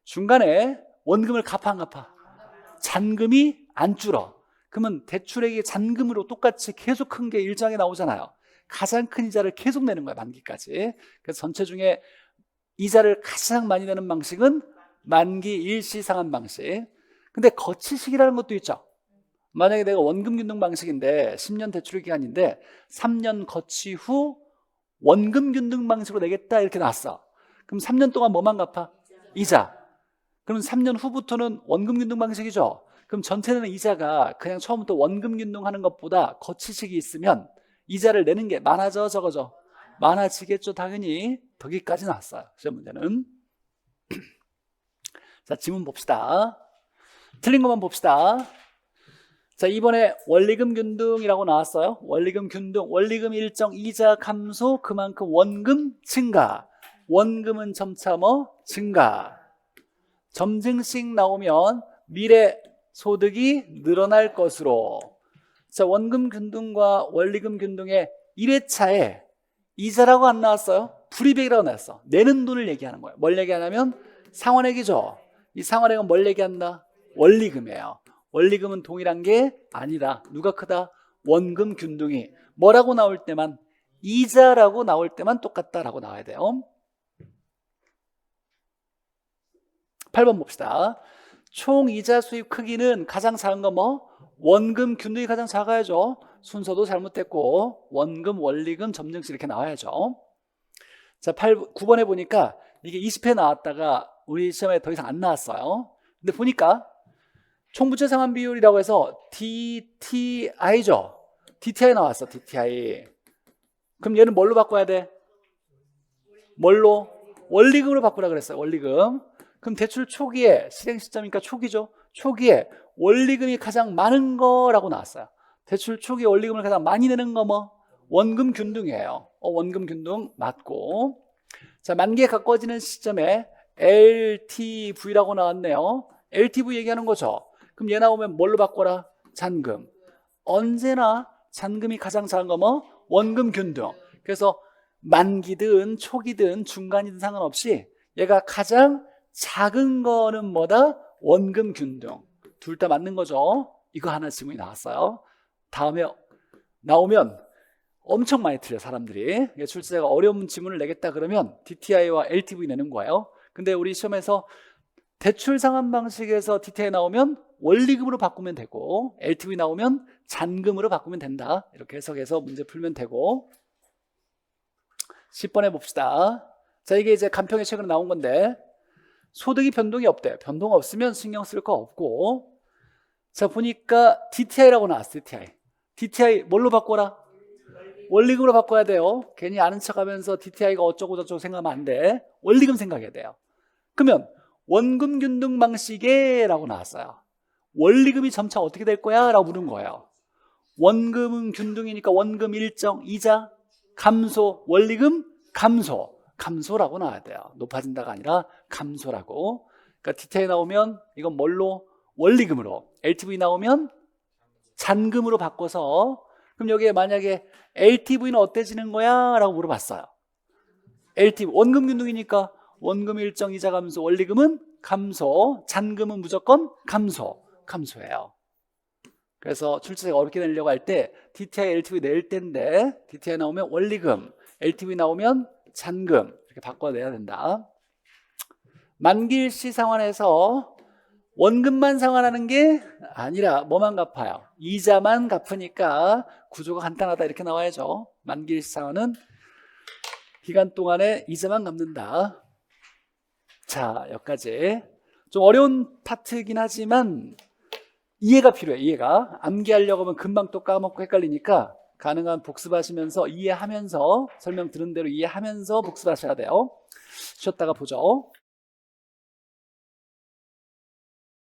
중간에 원금을 갚아 안 갚아? 잔금이 안 줄어. 그러면 대출액이 잔금으로 똑같이 계속 큰 게 일정에 나오잖아요. 가장 큰 이자를 계속 내는 거야, 만기까지. 그래서 전체 중에 이자를 가장 많이 내는 방식은 만기 일시 상환 방식. 근데 거치식이라는 것도 있죠. 만약에 내가 원금 균등 방식인데 10년 대출 기간인데 3년 거치 후 원금 균등 방식으로 내겠다 이렇게 나왔어. 그럼 3년 동안 뭐만 갚아? 이자. 그럼 3년 후부터는 원금 균등 방식이죠. 그럼 전체는 이자가 그냥 처음부터 원금 균등하는 것보다 거치식이 있으면 이자를 내는 게 많아져 적어져? 많아지겠죠. 당연히. 거기까지 나왔어요. 시험 문제는. 자, 지문 봅시다. 틀린 것만 봅시다. 자, 이번에 원리금 균등이라고 나왔어요. 원리금 균등, 원리금 일정 이자 감소, 그만큼 원금 증가. 원금은 점차 뭐? 증가. 점증식 나오면 미래 소득이 늘어날 것으로. 자, 원금 균등과 원리금 균등의 1회차에 이자라고 안 나왔어요? 불이백이라고 나왔어. 내는 돈을 얘기하는 거예요. 뭘 얘기하냐면 상환액이죠. 이 상환액은 뭘 얘기한다? 원리금이에요. 원리금은 동일한 게 아니다. 누가 크다? 원금 균등이. 뭐라고 나올 때만? 이자라고 나올 때만 똑같다라고 나와야 돼요. 8번 봅시다. 총 이자 수입 크기는 가장 작은 거 뭐? 원금 균등이 가장 작아야죠. 순서도 잘못됐고 원금, 원리금, 점증식 이렇게 나와야죠. 자, 9번에 보니까 이게 20회 나왔다가 우리 시험에 더 이상 안 나왔어요. 근데 보니까 총부채 상환 비율이라고 해서 DTI죠. DTI 나왔어. DTI. 그럼 얘는 뭘로 바꿔야 돼? 뭘로? 원리금으로 바꾸라 그랬어요. 원리금. 그럼 대출 초기에 실행 시점이니까 초기죠. 초기에 원리금이 가장 많은 거라고 나왔어요. 대출 초기 원리금을 가장 많이 내는 거 뭐? 원금 균등이에요. 원금 균등 맞고. 자, 만기에 가까워지는 시점에 LTV라고 나왔네요. LTV 얘기하는 거죠. 그럼 얘 나오면 뭘로 바꿔라? 잔금. 언제나 잔금이 가장 작은 거 뭐? 원금 균등. 그래서 만기든 초기든 중간이든 상관없이 얘가 가장 작은 거는 뭐다? 원금 균등. 둘 다 맞는 거죠. 이거 하나 질문이 나왔어요. 다음에 나오면 엄청 많이 틀려 사람들이. 출제자가 어려운 지문을 내겠다 그러면 DTI와 LTV 내는 거예요. 근데 우리 시험에서 대출 상환 방식에서 DTI 나오면 원리금으로 바꾸면 되고 LTV 나오면 잔금으로 바꾸면 된다. 이렇게 해석해서 문제 풀면 되고. 10번 해봅시다. 자, 이게 이제 간평에 최근에 나온 건데 소득이 변동이 없대. 변동 없으면 신경 쓸 거 없고. 자, 보니까 DTI라고 나왔어. DTI 뭘로 바꿔라? 원리금으로 바꿔야 돼요. 괜히 아는 척하면서 DTI가 어쩌고 저쩌고 생각하면 안 돼. 원리금 생각해야 돼요. 그러면 원금 균등 방식에 라고 나왔어요. 원리금이 점차 어떻게 될 거야? 라고 물은 거예요. 원금은 균등이니까 원금 일정, 이자, 감소, 원리금, 감소. 감소라고 나와야 돼요. 높아진다가 아니라 감소라고. 그러니까 DTI 나오면 이건 뭘로? 원리금으로. LTV 나오면 잔금으로 바꿔서. 그럼 여기에 만약에 LTV는 어때지는 거야? 라고 물어봤어요. LTV, 원금 균등이니까 원금 일정, 이자 감소, 원리금은 감소, 잔금은 무조건 감소예요. 그래서 출제자가 어렵게 내려고 할 때 DTI, LTV 낼 때인데 DTI 나오면 원리금, LTV 나오면 잔금 이렇게 바꿔내야 된다. 만기일시 상환에서 원금만 상환하는 게 아니라 뭐만 갚아요? 이자만 갚으니까 구조가 간단하다 이렇게 나와야죠. 만기일시 상환은 기간 동안에 이자만 갚는다. 자, 여기까지. 좀 어려운 파트이긴 하지만 이해가 필요해. 이해가. 암기하려고 하면 금방 또 까먹고 헷갈리니까 가능한 복습하시면서 이해하면서 설명 들은 대로 이해하면서 복습하셔야 돼요. 쉬었다가 보죠.